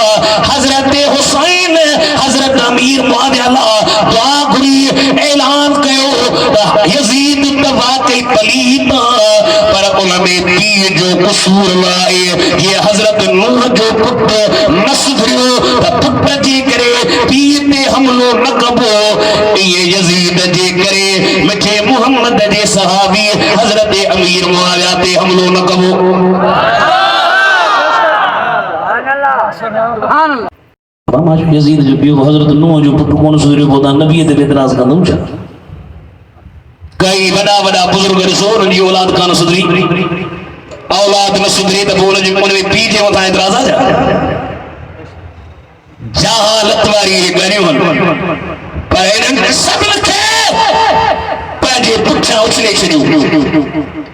حضرت حسین حضرت امیر معاویہ لا دعا گری اعلان کہو یزید تواقی پلیتا پر علماء دین جو قصور لائے یہ حضرت نوح جو پت نصفریو تا پت جی کرے پیتے حملو نقبو یہ یزید جی کرے مجھے محمد جی صحابی حضرت امیر معاویہ تے حملو نقبو سبحان اللہ ماش یزید جو پیو حضرت نوح جو پٹ کون سوری بودا نبی تے اعتراض کندو چا کئی بڑا بڑا بزرگ رسول ان کی اولاد کان صدری اولاد میں صدری تے بولے جو ان میں پیجے ہوتا اعتراض آ جا جہالت واری گریون پر انہوں نے سب لکھے پہنجے پچھا اچھلے چھڑیو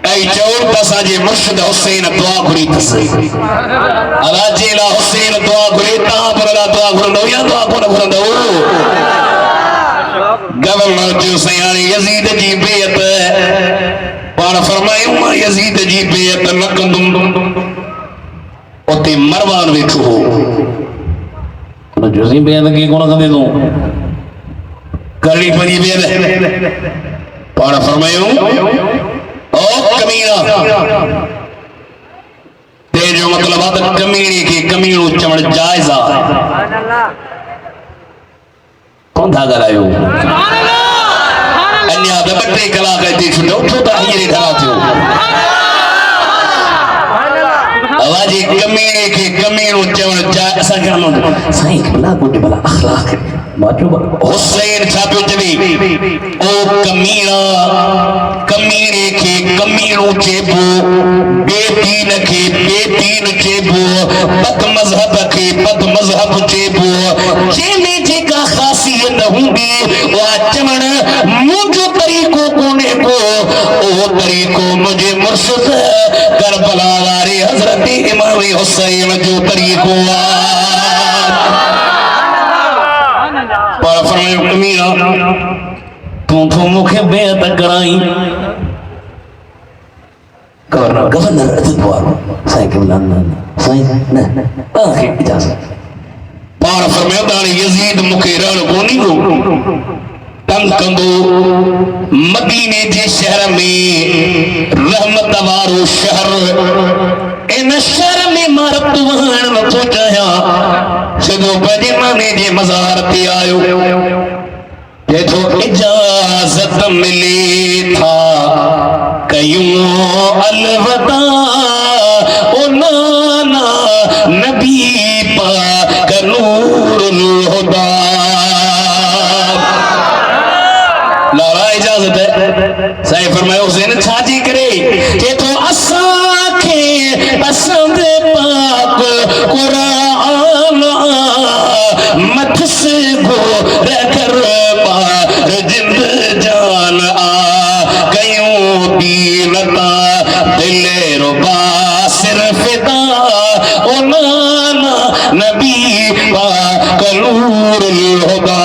اے چور تسا جے مرشد حسین دعا گھری تسے اللہ جیلا حسین دعا گھری تاں پر اللہ دعا گھرندو یا دعا کون گھرندو گورنر جو سیانی یزید جی بیعت پانا فرمائیوں ماں یزید جی بیعت نکندم اتے مروان ویکھو جو سی بیعت کی کون کندے دوں کرنی پڑی بیعت پانا فرمائیوں او کمینہ تے جو مطلب آتا کمینی کی کمینو چمڑ جائزہ کون تھا کرائیو انیا دے بٹے کلا کہتی چھوٹے اٹھو تا ہیرے ڈھلا تھو آواجی کمینی کی کمینو چمڑ جائزہ کہنا سائیں بلا کچھ بلا اخلاق باچو با حسین چھاپیو جبی او کمینہ کمینے کے کمینوں چیبو بے دین کے بے دین چیبو بد مذہب کے بد مذہب چیبو چیمے جے کا خاصیت ہوں گی وہ چمن مجھو طریقوں کونے کو او طریقوں مجھے مرشد کربلا واری حضرت امام حسین جو طریقوں پر فرمائے کمینہ تو مکھے بیعت کرائی گورنر اتدوار سائیں کے بلانا سائیں نا آخر اجازت پار فرمائے دانی یزید مکھے رن کونی کو تن کندو مدینے جے شہر میں رحمت وارو شہر ان شہر میں مارت وہاں نتو چاہیا شدو پجے مانے جے مزارتی آئیو یہ تو اجازت ملی تھا کیوں الوداع او نانا نبی پاک نور الہدا لارا اجازت ہے صحیح فرمائے حسین چھاجی کرے کہ تو اساں کے پسند پاک قرآن مت سے گو رکر پار جند جان آ گئیوں دیلتا دل ربا صرف دا او نانا نبی پاک نور الہدا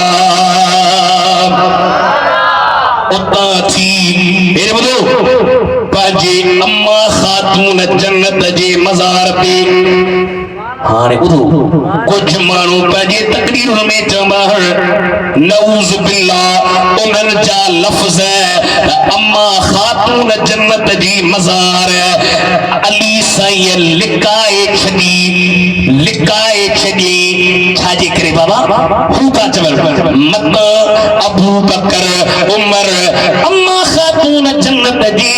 اتا تھی میرے بدو پاجے اما خاتون جنت جے مزار پہ ہانے ادھو کچھ مانو پہجے تقریر میں جمعر نعوذ باللہ انہن جا لفظ ہے اما خاتون جنت جی مزار ہے علی سائیں لکائے چھڑی چھاجے کرے بابا ہوتا چول مت ابو بکر عمر اما خاتون جنت جی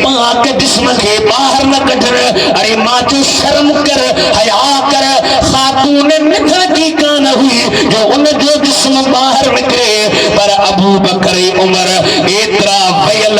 پاک جسم کے باہر نہ کٹر ارے ماں جو شرم کر حیا کر خاتون نکھر کی کان ہوئی جو ان جو جسم باہر نکرے پر ابو بکر عمر اترا ویل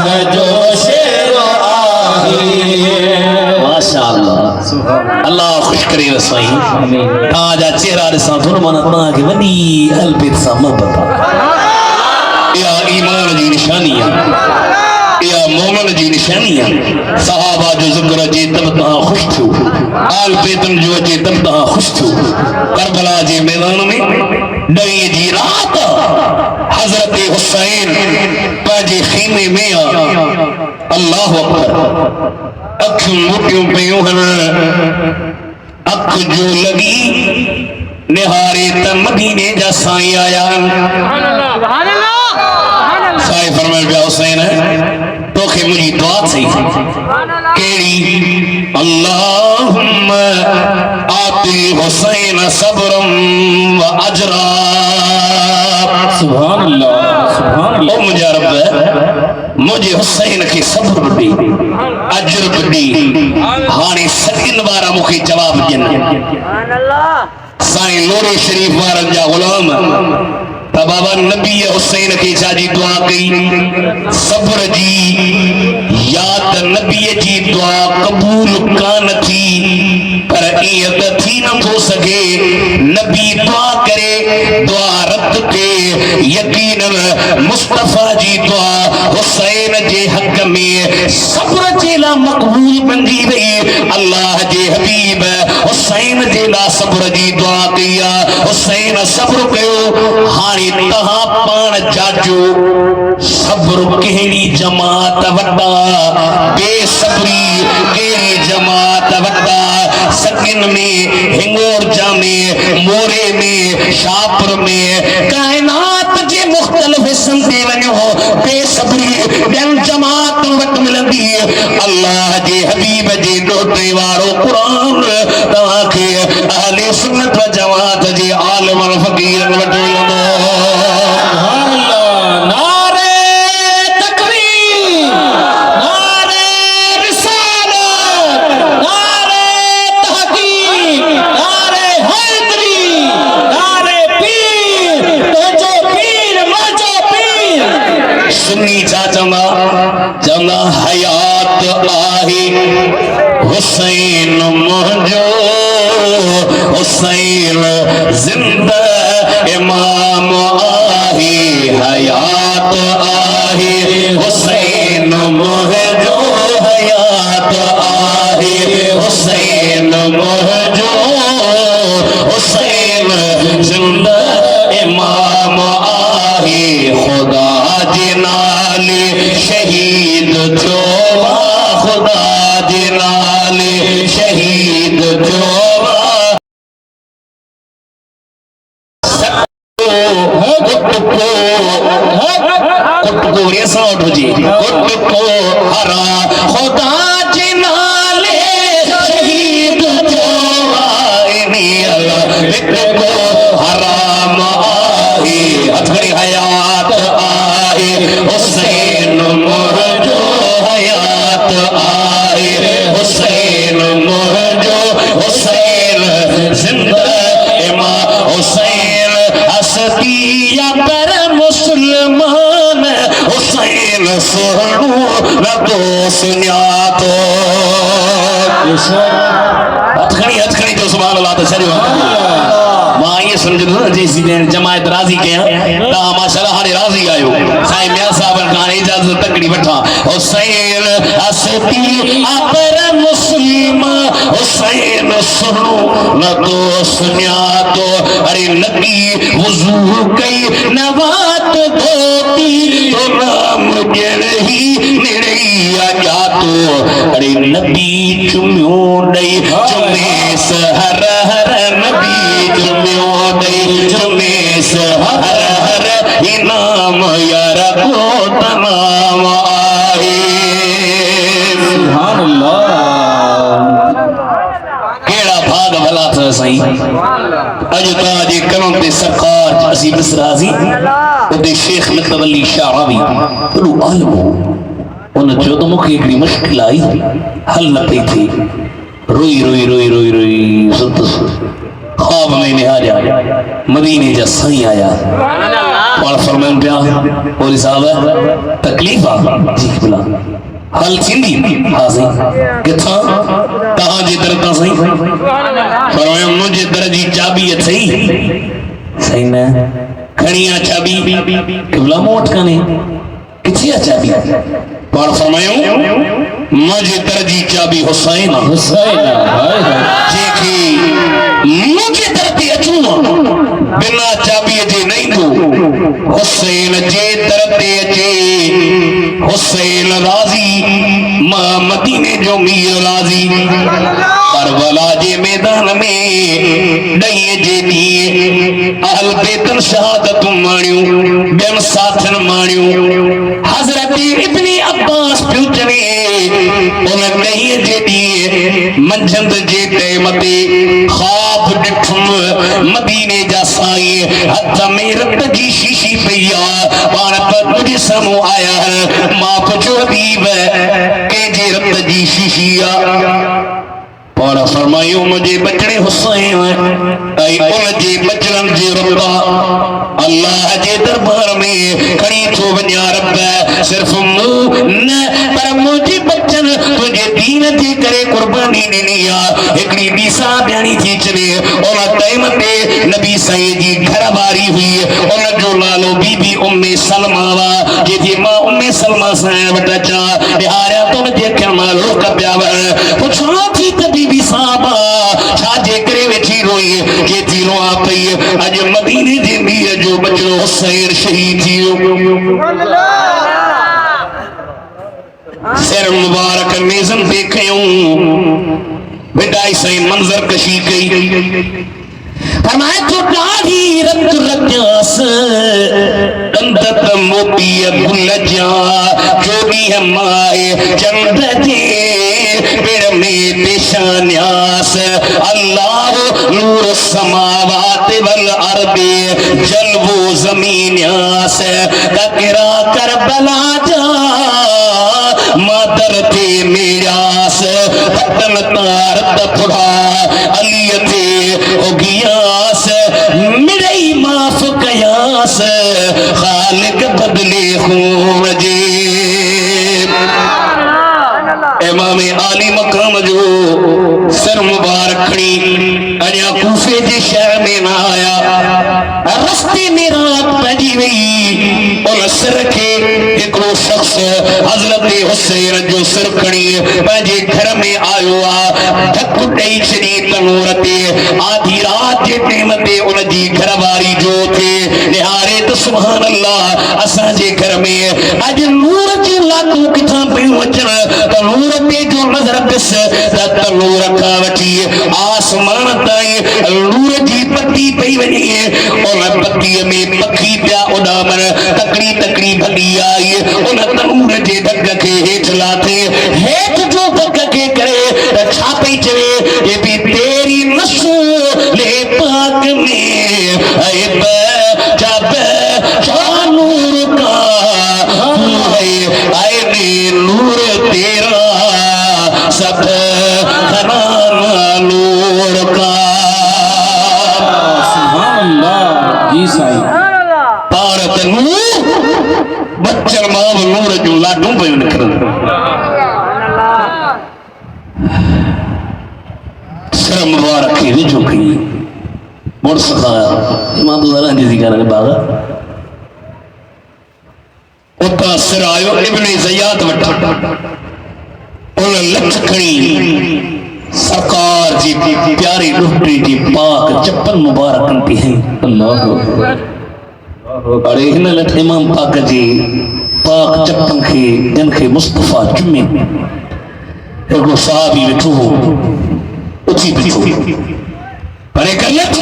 ہے جوش ماشاءاللہ اللہ خوش کرے رسائی آجا چہرہ رسا دھن مانا تنا کہ ونی البیت سا محبت یا ایمان جی نشانیاں یا مومن جی نشانیاں صحابہ جو ذکر جی تب تہاں خوش تھو آل بیتم جو جی تب تہاں خوش تھو کربلا جی میدان میں ڈری جی رات حضرت حسین پاجی خیمے میں اللہ اکبر اکھ موٹیوں پیوں ہیں اکھ جو لگی نہارے تا مدینے جا سائیں آیا سائیں فرمائے بیا حسین ہے تو کہ مجھے دعا تھی کیڑی اللہم آتی حسین صبرم و اجرا سبحان اللہ سبحان اللہ او مجھے رب ہے مجھے حسین کی صبر بڑی اجر بڑی ہانی سکن بارا مکھی جواب جن سائیں نوری شریف وارن جا غلام تا بابا نبی حسین کی چاجی دعا کی صبر جی یاد نبی جی دعا قبول کان تھی پر ایت تھی نہ ہو سکے نبی دعا کرے دعا رد کے یقین مصطفیٰ جی دعا حسین جے حق میں صبر جیلا مقبول بنجی وئی اللہ جے حبیب حسین جیلا صبر جی دعا کیا حسین صبر کیو ہانی تہاں پان جاجو صبر کہڑی جماعت وڈا بے صبری کہڑی جماعت وڈا سکن میں ہنگور جا میں مورے میں شاپر میں کائنات جے مختلف سمتے ونیو بے صبری بین جماعت وقت ملندی اللہ جے حبیب جے دوتے وارو قرآن تمہاں کے اہل سنت و جماعت جے عالم و فقیر وٹو جنا حیات آہی حسین مہجو حسین زندہ امام آہی حیات آہی حسین مہجو حیات آہی حسین مہجو حسین زندہ امام آہی خدا جنالی شہید جو خدا جنالی شہید جو کٹکو ریسا اٹھو جی کٹکو ہرا خدا جنالی شہید جو کٹکو حرام آہی ہتھڑی حیات آہی حسین مہجو حیات آئے حسین مہجو حسین زندہ امام حسین ہستی پر مسلمان حسین سہنو نہ تو سنیاتو ہتھکڑی جو سبحان اللہ تو شریف ماں یہ سمجھو جیسی دین جماعت راضی کیا تا ماشاءاللہ ہانے راضی آئیو سائیں میاں صاحب کہانے اجازت تکڑی بٹھا حسین استی اپر مسلم حسین سنو نہ تو سنیاتو ارے نبی وضو کئی نوات دھوتی تو نام جرہی نڑی آجاتو ارے نبی چمیوں نئی چمیس ہر ہر نبی چمیوں نئی چمیس ہر ہر انام یا ربو تنام آئے سبحان اللہ کیڑا بھاگ بھلا تھا سائیں اجتا جی کرم تے سرکار اسی بسرازی ادھے شیخ مطلب علی شعراوی انہوں عالم ہو انہوں چودہ مکھی ایکڑی مشکل آئی حل نہ پی تھی روئی روئی روئی روئی روئی سلطس خواب میں نے آجا مدینے جا سائیں آیا اور فرمائن پیا اور صاحب تکلیف آ جی بلا حل سندھی حاضر کتھا کہاں جی درتا سائیں فرمائن مجھے درجی چابی ہے صحیح صحیح نا کھڑیاں چابی قبلہ موٹ کنے کتھی چابی اور فرمائن مجھے درجی چابی حسین جیکھی مجھے درتی اچھوں بنا چابی جے نہیں دو حسین جے درتی اچھے حسین راضی مدینے جو میر راضی کربلا جے میدان میں ڈائیں جے دیئے اہل بیتن شہادت مانیوں بین ساتھن مانیوں حضرت ابن عباس پیوچنے انہیں ڈائیں جے دیئے منجند جے ٹیمتے خواب ڈٹھم مدینے جا سائیں حتی میں رب جی شیشی پیا وان پر مجھے سمو آیا ہے ماں پچھو حبیب کہ جی رب جی شیشیا اور فرمائیوں مجھے بچنے حسین اے ان جی بچنن جی ربا اللہ جی دربار میں کھڑی تو بنیا رب صرف مو نہ پر مجھے بچن تجھے دین جی کرے قربانی نہیں آ ایکڑی بیسا بیانی تھی چلے اور ٹائم پہ نبی سائیں جی گھر باری ہوئی اور جو لالو بی بی ام سلمہ وا جی تھی ماں ام سلمہ سائیں بٹا چا بہاریا تو مجھے کیا مالو کا پیاور پچھا تھی تبھی بی صحابہ چھاجے کرے ویٹھی روئی کہ تیروں آپئی اج مدینے جے میر جو بچلو حسین شہید تھیو سر مبارک میزن دیکھیں بیٹائی سائیں منظر کشی کئی فرمائے تو ڈاڑھی رت رجاس دندت موپی بھل جا جو بھی ہمائے چند دے پیڑ میں پیشانیاس اللہ نور السماوات والارض جلب زمینیاس ککرا کربلا جا مادر تھے میراس پتن تارت پڑھا علی تھے ہو گیاس میرے معاف قیاس خالق بدلے خون جے امام عالی مقام جو سر مبارک کھڑی انیا کوفے جے شہر میں نہ آیا رستے میں رات پہنجی وئی اور سر کے ایک رو شخص حضرت حسین جو سر کھڑی پہنجے گھر میں آئیو آ دھک ڈئی چنی تنورتے آدھی رات جے ٹیمتے ان جی گھر باری جو تھے نہارے تو سبحان اللہ اساں جے گھر میں اج نور جی لاتوں کتھاں پیوں اچنا تنور پہ جو نظر پس تنور کا وٹی آسمان تائیں نور جی پتی پئی ونی اور پتی میں پکھی پیا اڈامن تکڑی تکڑی بھلی آئی ان تنور جے دھک کے ہیٹ لاتے ہیٹ جو دھک کے کرے چھاپی چوے یہ بھی تیری نسو لے پاک میں اے جب نور کا آئے نور تیرا سب خرانا نور کا سبحان اللہ جی سائی پارت نور بچر ماں نور جو لاڈوں پہ نکھرن سر مبارک ہے جو کئی موڑ سکھایا امام دوزارہ جیسی کہنا نے باغا اتا سر آئیو ابن زیاد وٹھا ان لچکڑی سرکار جی پیاری لٹی جی پاک چپن مبارکن پی ہیں اللہ ارے ہن لٹ امام پاک جی پاک چپن کے جن کے مصطفیٰ چمیں ایک صحابی وٹھو اچھی پچھو ارے کر لٹ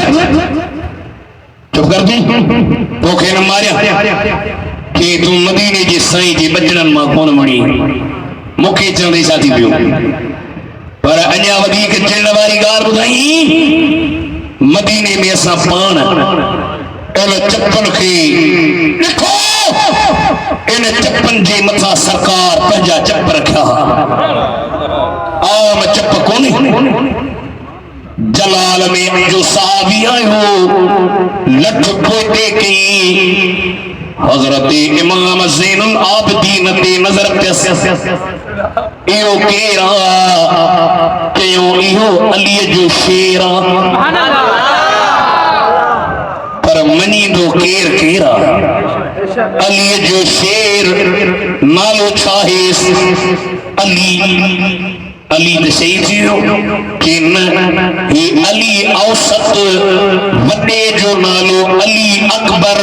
چپ کر دیں تو کھینا ماریا کہ تم مدینے جی سائیں جی بچنن ماں کون مڑی مکھے چل رہی ساتھی پیو پر انیا ودی کے چلنے والی گار بدھائی مدینے میں ایسا پان ان چپن کی لکھو ان چپن جی مطا سرکار پہنجا چپ رکھا آم چپ کونی جلا العالمین جو صحابی آئے لٹھ پوٹے کی حضرت امام زین العابدین تے نظر پس ایو کیرا کیوں ایو علی جو شیرا پر منی دو کیر کیرا علی جو شیر نالو چھاہیس علی دشئی تھیو کہ یہ علی اوسط وڈے جو نالو علی اکبر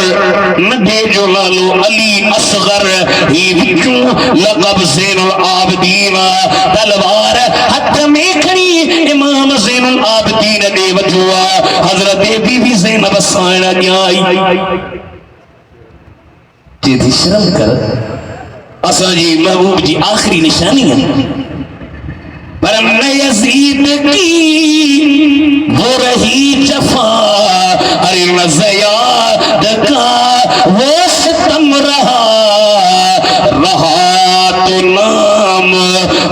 نڈے جو نالو علی اصغر یہ وچوں لقب زین العابدین تلوار حد میں کھڑی امام زین العابدین دے وجوا حضرت بی بی زینب سائنہ گیائی جیدی شرم کر اسا جی محبوب جی آخری نشانی ہے برم یزید کی وہ رہی جفا ارن زیاد کا وہ ستم رہا تو نام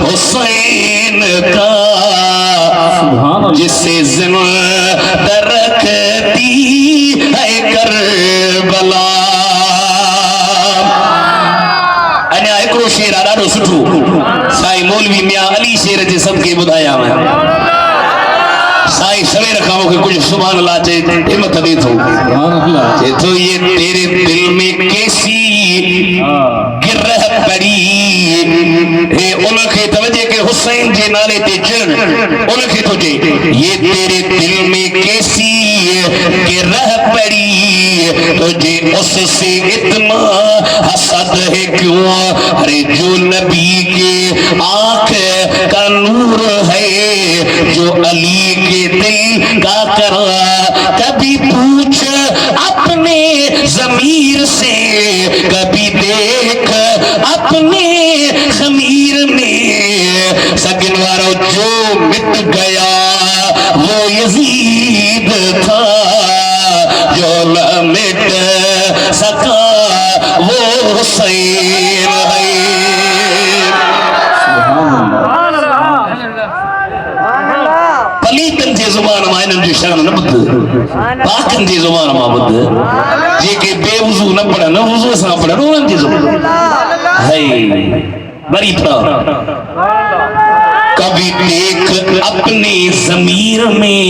حسین کا جسے زندہ رکھتی ہے کربلا انیا ایکڑو شیر آرادو سٹھو سائی مولوی میاں علی شیر جے سب کے بدھایا میں سائی سویر کھاؤں کہ کچھ سبحان اللہ چاہے ہمت دے تو چاہے تو یہ تیرے دل میں کیسی گرہ پڑی ہے انکھے توجہ کہ حسین جے نالے تے چڑھ انکھے تو جے یہ تیرے دل میں کیسی گرہ پڑی تو جے اس سے اتنا حسد ہے کیوں ارے جو نبی کے آنکھ کا نور ہے جو علی کے دل کا کرا کبھی پوچھ اپنے ضمیر سے کبھی دیکھ اپنے خمیر میں سگنوارو جو مٹ گیا وہ یزید تھا جو نہ مٹ سکا وہ حسین ہے پلیتن جے زمان مائنن جو شان نہ بدھ پاکن جے زمان ما بدھ جے کے بے وضو نہ پڑھا نہ وضو سا پڑھا روان جے زمان ہے بری پڑھا کبھی دیکھ اپنے ضمیر میں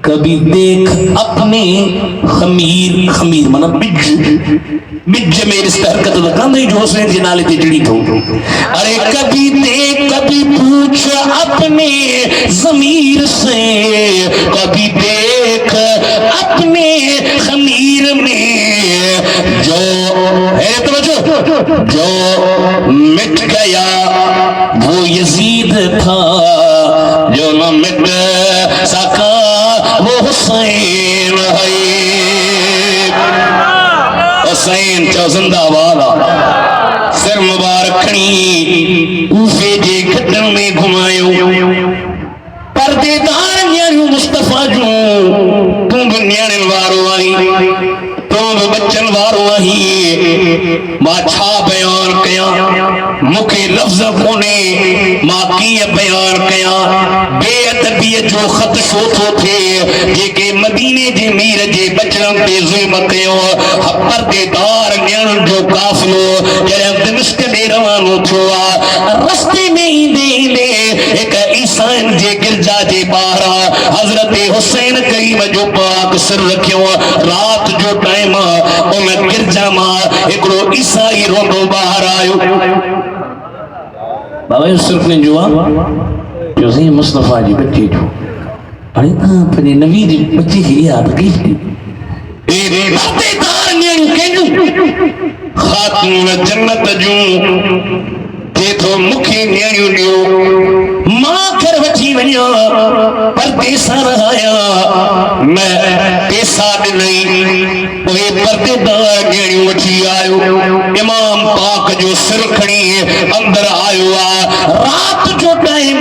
کبھی دیکھ اپنے خمیر منا بج میں اس حرکت لگا نہیں جو حسین جی نالے تے جڑی تو ارے کبھی دیکھ کبھی پوچھ اپنے ضمیر سے کبھی دیکھ اپنے خمیر میں جو ہے توجہ جو مٹ گیا وہ یزید تھا جو نہ مٹ سکا وہ حسین ہے حسین چو زندہ والا سر مبارکھنی اوفے جے گھٹن میں گھمائیو پردے دار نیارو مصطفیٰ جو تم بنیانن وارو آئی تم بچن وارو آئی ماں چھا بیان کیا مکے لفظ کونے ماں کی بیان کیا بے ادبیت جو خط شوتھو تھے جے کے مدینے جے میر جے بچن پہ ظلم کیوں پردے دار نیارن جو کافلو جرم دمشق دے روانو چھوا رستے میں ہی دے ایک عیسائن جے گرجا جے بارا حضرت حسین قیم جو پاک سر رکھیوں رات جو ٹائم ان گرجا ماں ایکڑو عیسائی روندو باہر آئیو بابا یہ صرف نے جو زی مصطفیٰ جی بچے جو ارے اپنے نبی جی بچے کی یاد کی پردے دار نیرو کینو خاتون جنت جو تے تو مکھی نیرو لیو ماں کر وچی ونیا پردے سا رہایا میں پیسا نہیں وہ پردے دار نیرو وچی آئیو امام پاک جو سر کھڑی اندر آئیو رات جو ٹائم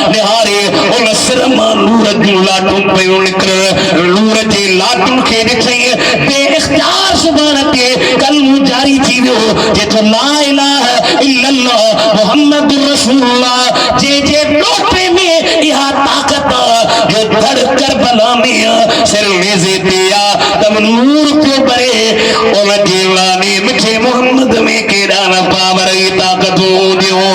نہارے ان سر ماں نور جو لاٹوں پہ نکر نور جے لاٹوں کے دکھائیے بے اختیار سبانتے کلم جاری تھی وہ جے تو لا الہ الا اللہ محمد رسول اللہ جے جے لوٹے میں یہاں طاقت دھڑ کربلا میں سر نیزے دیا تم نور پیو برے ان جیوانی مجھے محمد میں کیڑا نہ پاوری طاقتوں دیوں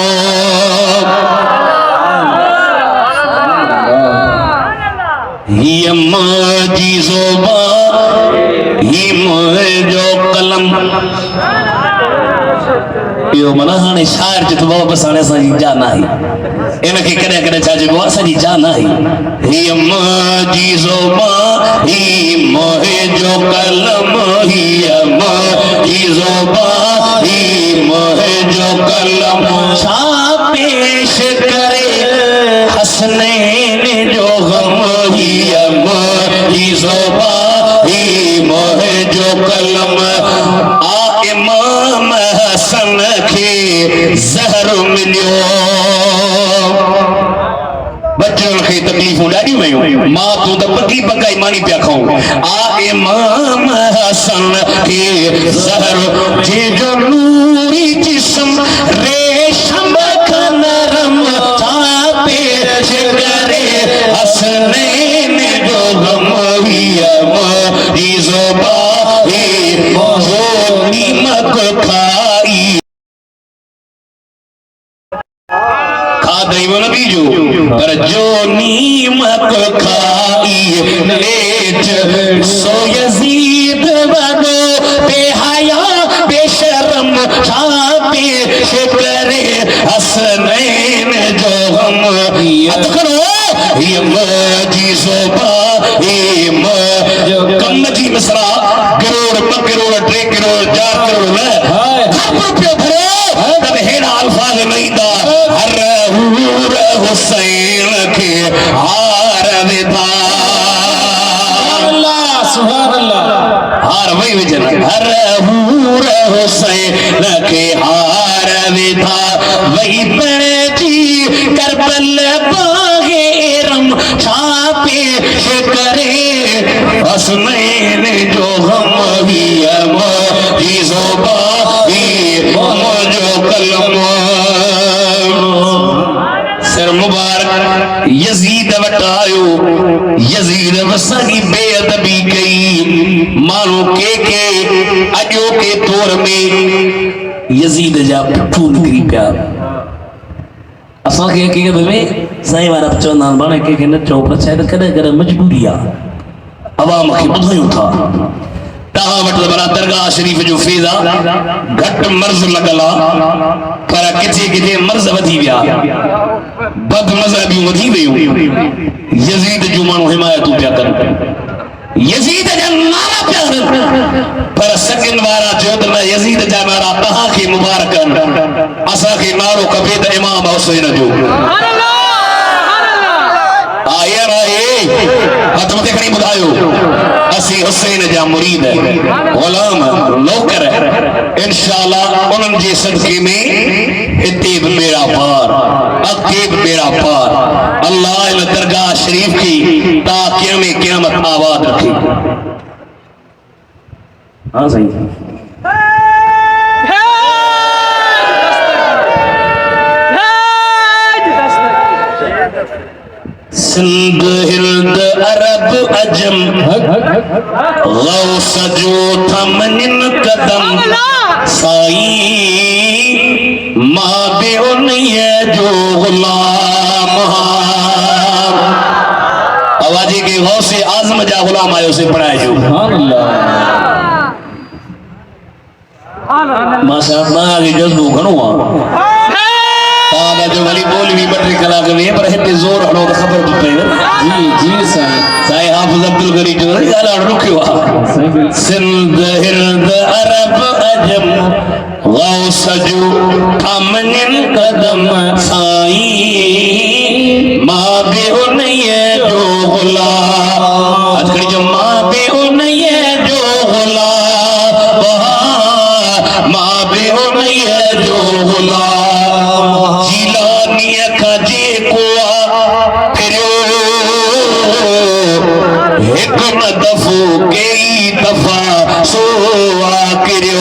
یہ ماجی زبان یہ مجھو قلم یہ منہانے شاعر جتو بابا بسانے سانجی جانا ہی انکی کڑے کڑے چاچے بابا سانجی جانا ہی یہ ماجی زبان یہ مجھو قلم یہ ماجی زبان یہ مجھو قلم شاہ پیش کرے حسنین جو غم جو کلم آ امام حسن کے زہر ملیو بچوں کے تکلیفوں ڈاڑی میں ہوں ماں تو دا پکی پکا ایمانی پیا کھاؤں آ امام حسن کے زہر جے جو نوری جسم ریشم کا نرم چاہ پیش کرے حسنین جو غم یہ زباہی جو نیمک کھائی کھا دائی وہ نبی جو پر جو نیمک کھائی لیٹ سو یزید بدو بے حیا بے شرم شاہ پیش کرے حسنین جو غم اتکرو یہ مجی زباہی کم مجی مصرا کروڑ پکروڑ ٹرے کروڑ چار کروڑ میں ہر پیو بھرو تب ہیڑا الفاظ نہیں دا ہر حور حسین کے ہار ودا سبحان اللہ ہار وہی وجن ہر حور حسین کے ہار ودا وہی بیٹی کربل باغیرم چھا پیش کرے حسنین جو غم بھی مجی زباہی مجھو کلم سر مبارک یزید وٹایو یزید وسانی بے ادبی کئی مانو کے اجو کے طور میں یزید جا پھول نکری پیا اساں کے حقیقت میں سائیں وارا چوندان بانے کے نچو پر شاید کدے کدے مجبوری آ عوام کی بدھائیوں تھا تاہاں وٹل برا درگاہ شریف جو فیضا گھٹ مرض لگلا پر کچھے کچھے مرض ودھی بیا بد مذہبی ودھی ویوں یزید جو مانو حمایتوں پیا کر یزید جا نارا پیا کر پر سکن وارا جودر یزید جا نارا تاہاں کی مبارکن اسا کی نارو کبید امام حسین جو آئیر آئے حتمت کھڑی بدھائیو اسی حسین جا مرید ہے غلام نوکر ہے انشاءاللہ انہوں جی صدقے میں اتیب میرا پار اکیب میرا پار اللہ علہ درگاہ شریف کی تا قیامت آباد رکھی ہاں صحیح سندھ ہلد عرب عجم غوث جو تھا منن قدم سائی ماں بے انہیں جو غلام آوازی کے غوث اعظم جا غلام آئے اسے پڑھائے جو ماشاء اللہ آگے جذبو گھنوا آدھا جو ولی بولی بھی بٹری کلا گوی ہے پر ہتے زور ہڑو تو خبر تو پہنے جی سائے حافظ عبدالغری جو رہی گالا رکھوا سندھ ہرد عرب عجم غوث جو امن قدم سائی ماں بے انہیں جو غلام اچھڑی جو ماں بے انہیں جو غلام ماں بے انہیں جو غلام جیلانی کھجے کوا پھریو ایک دفو کئی دفعہ سوا کریو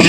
3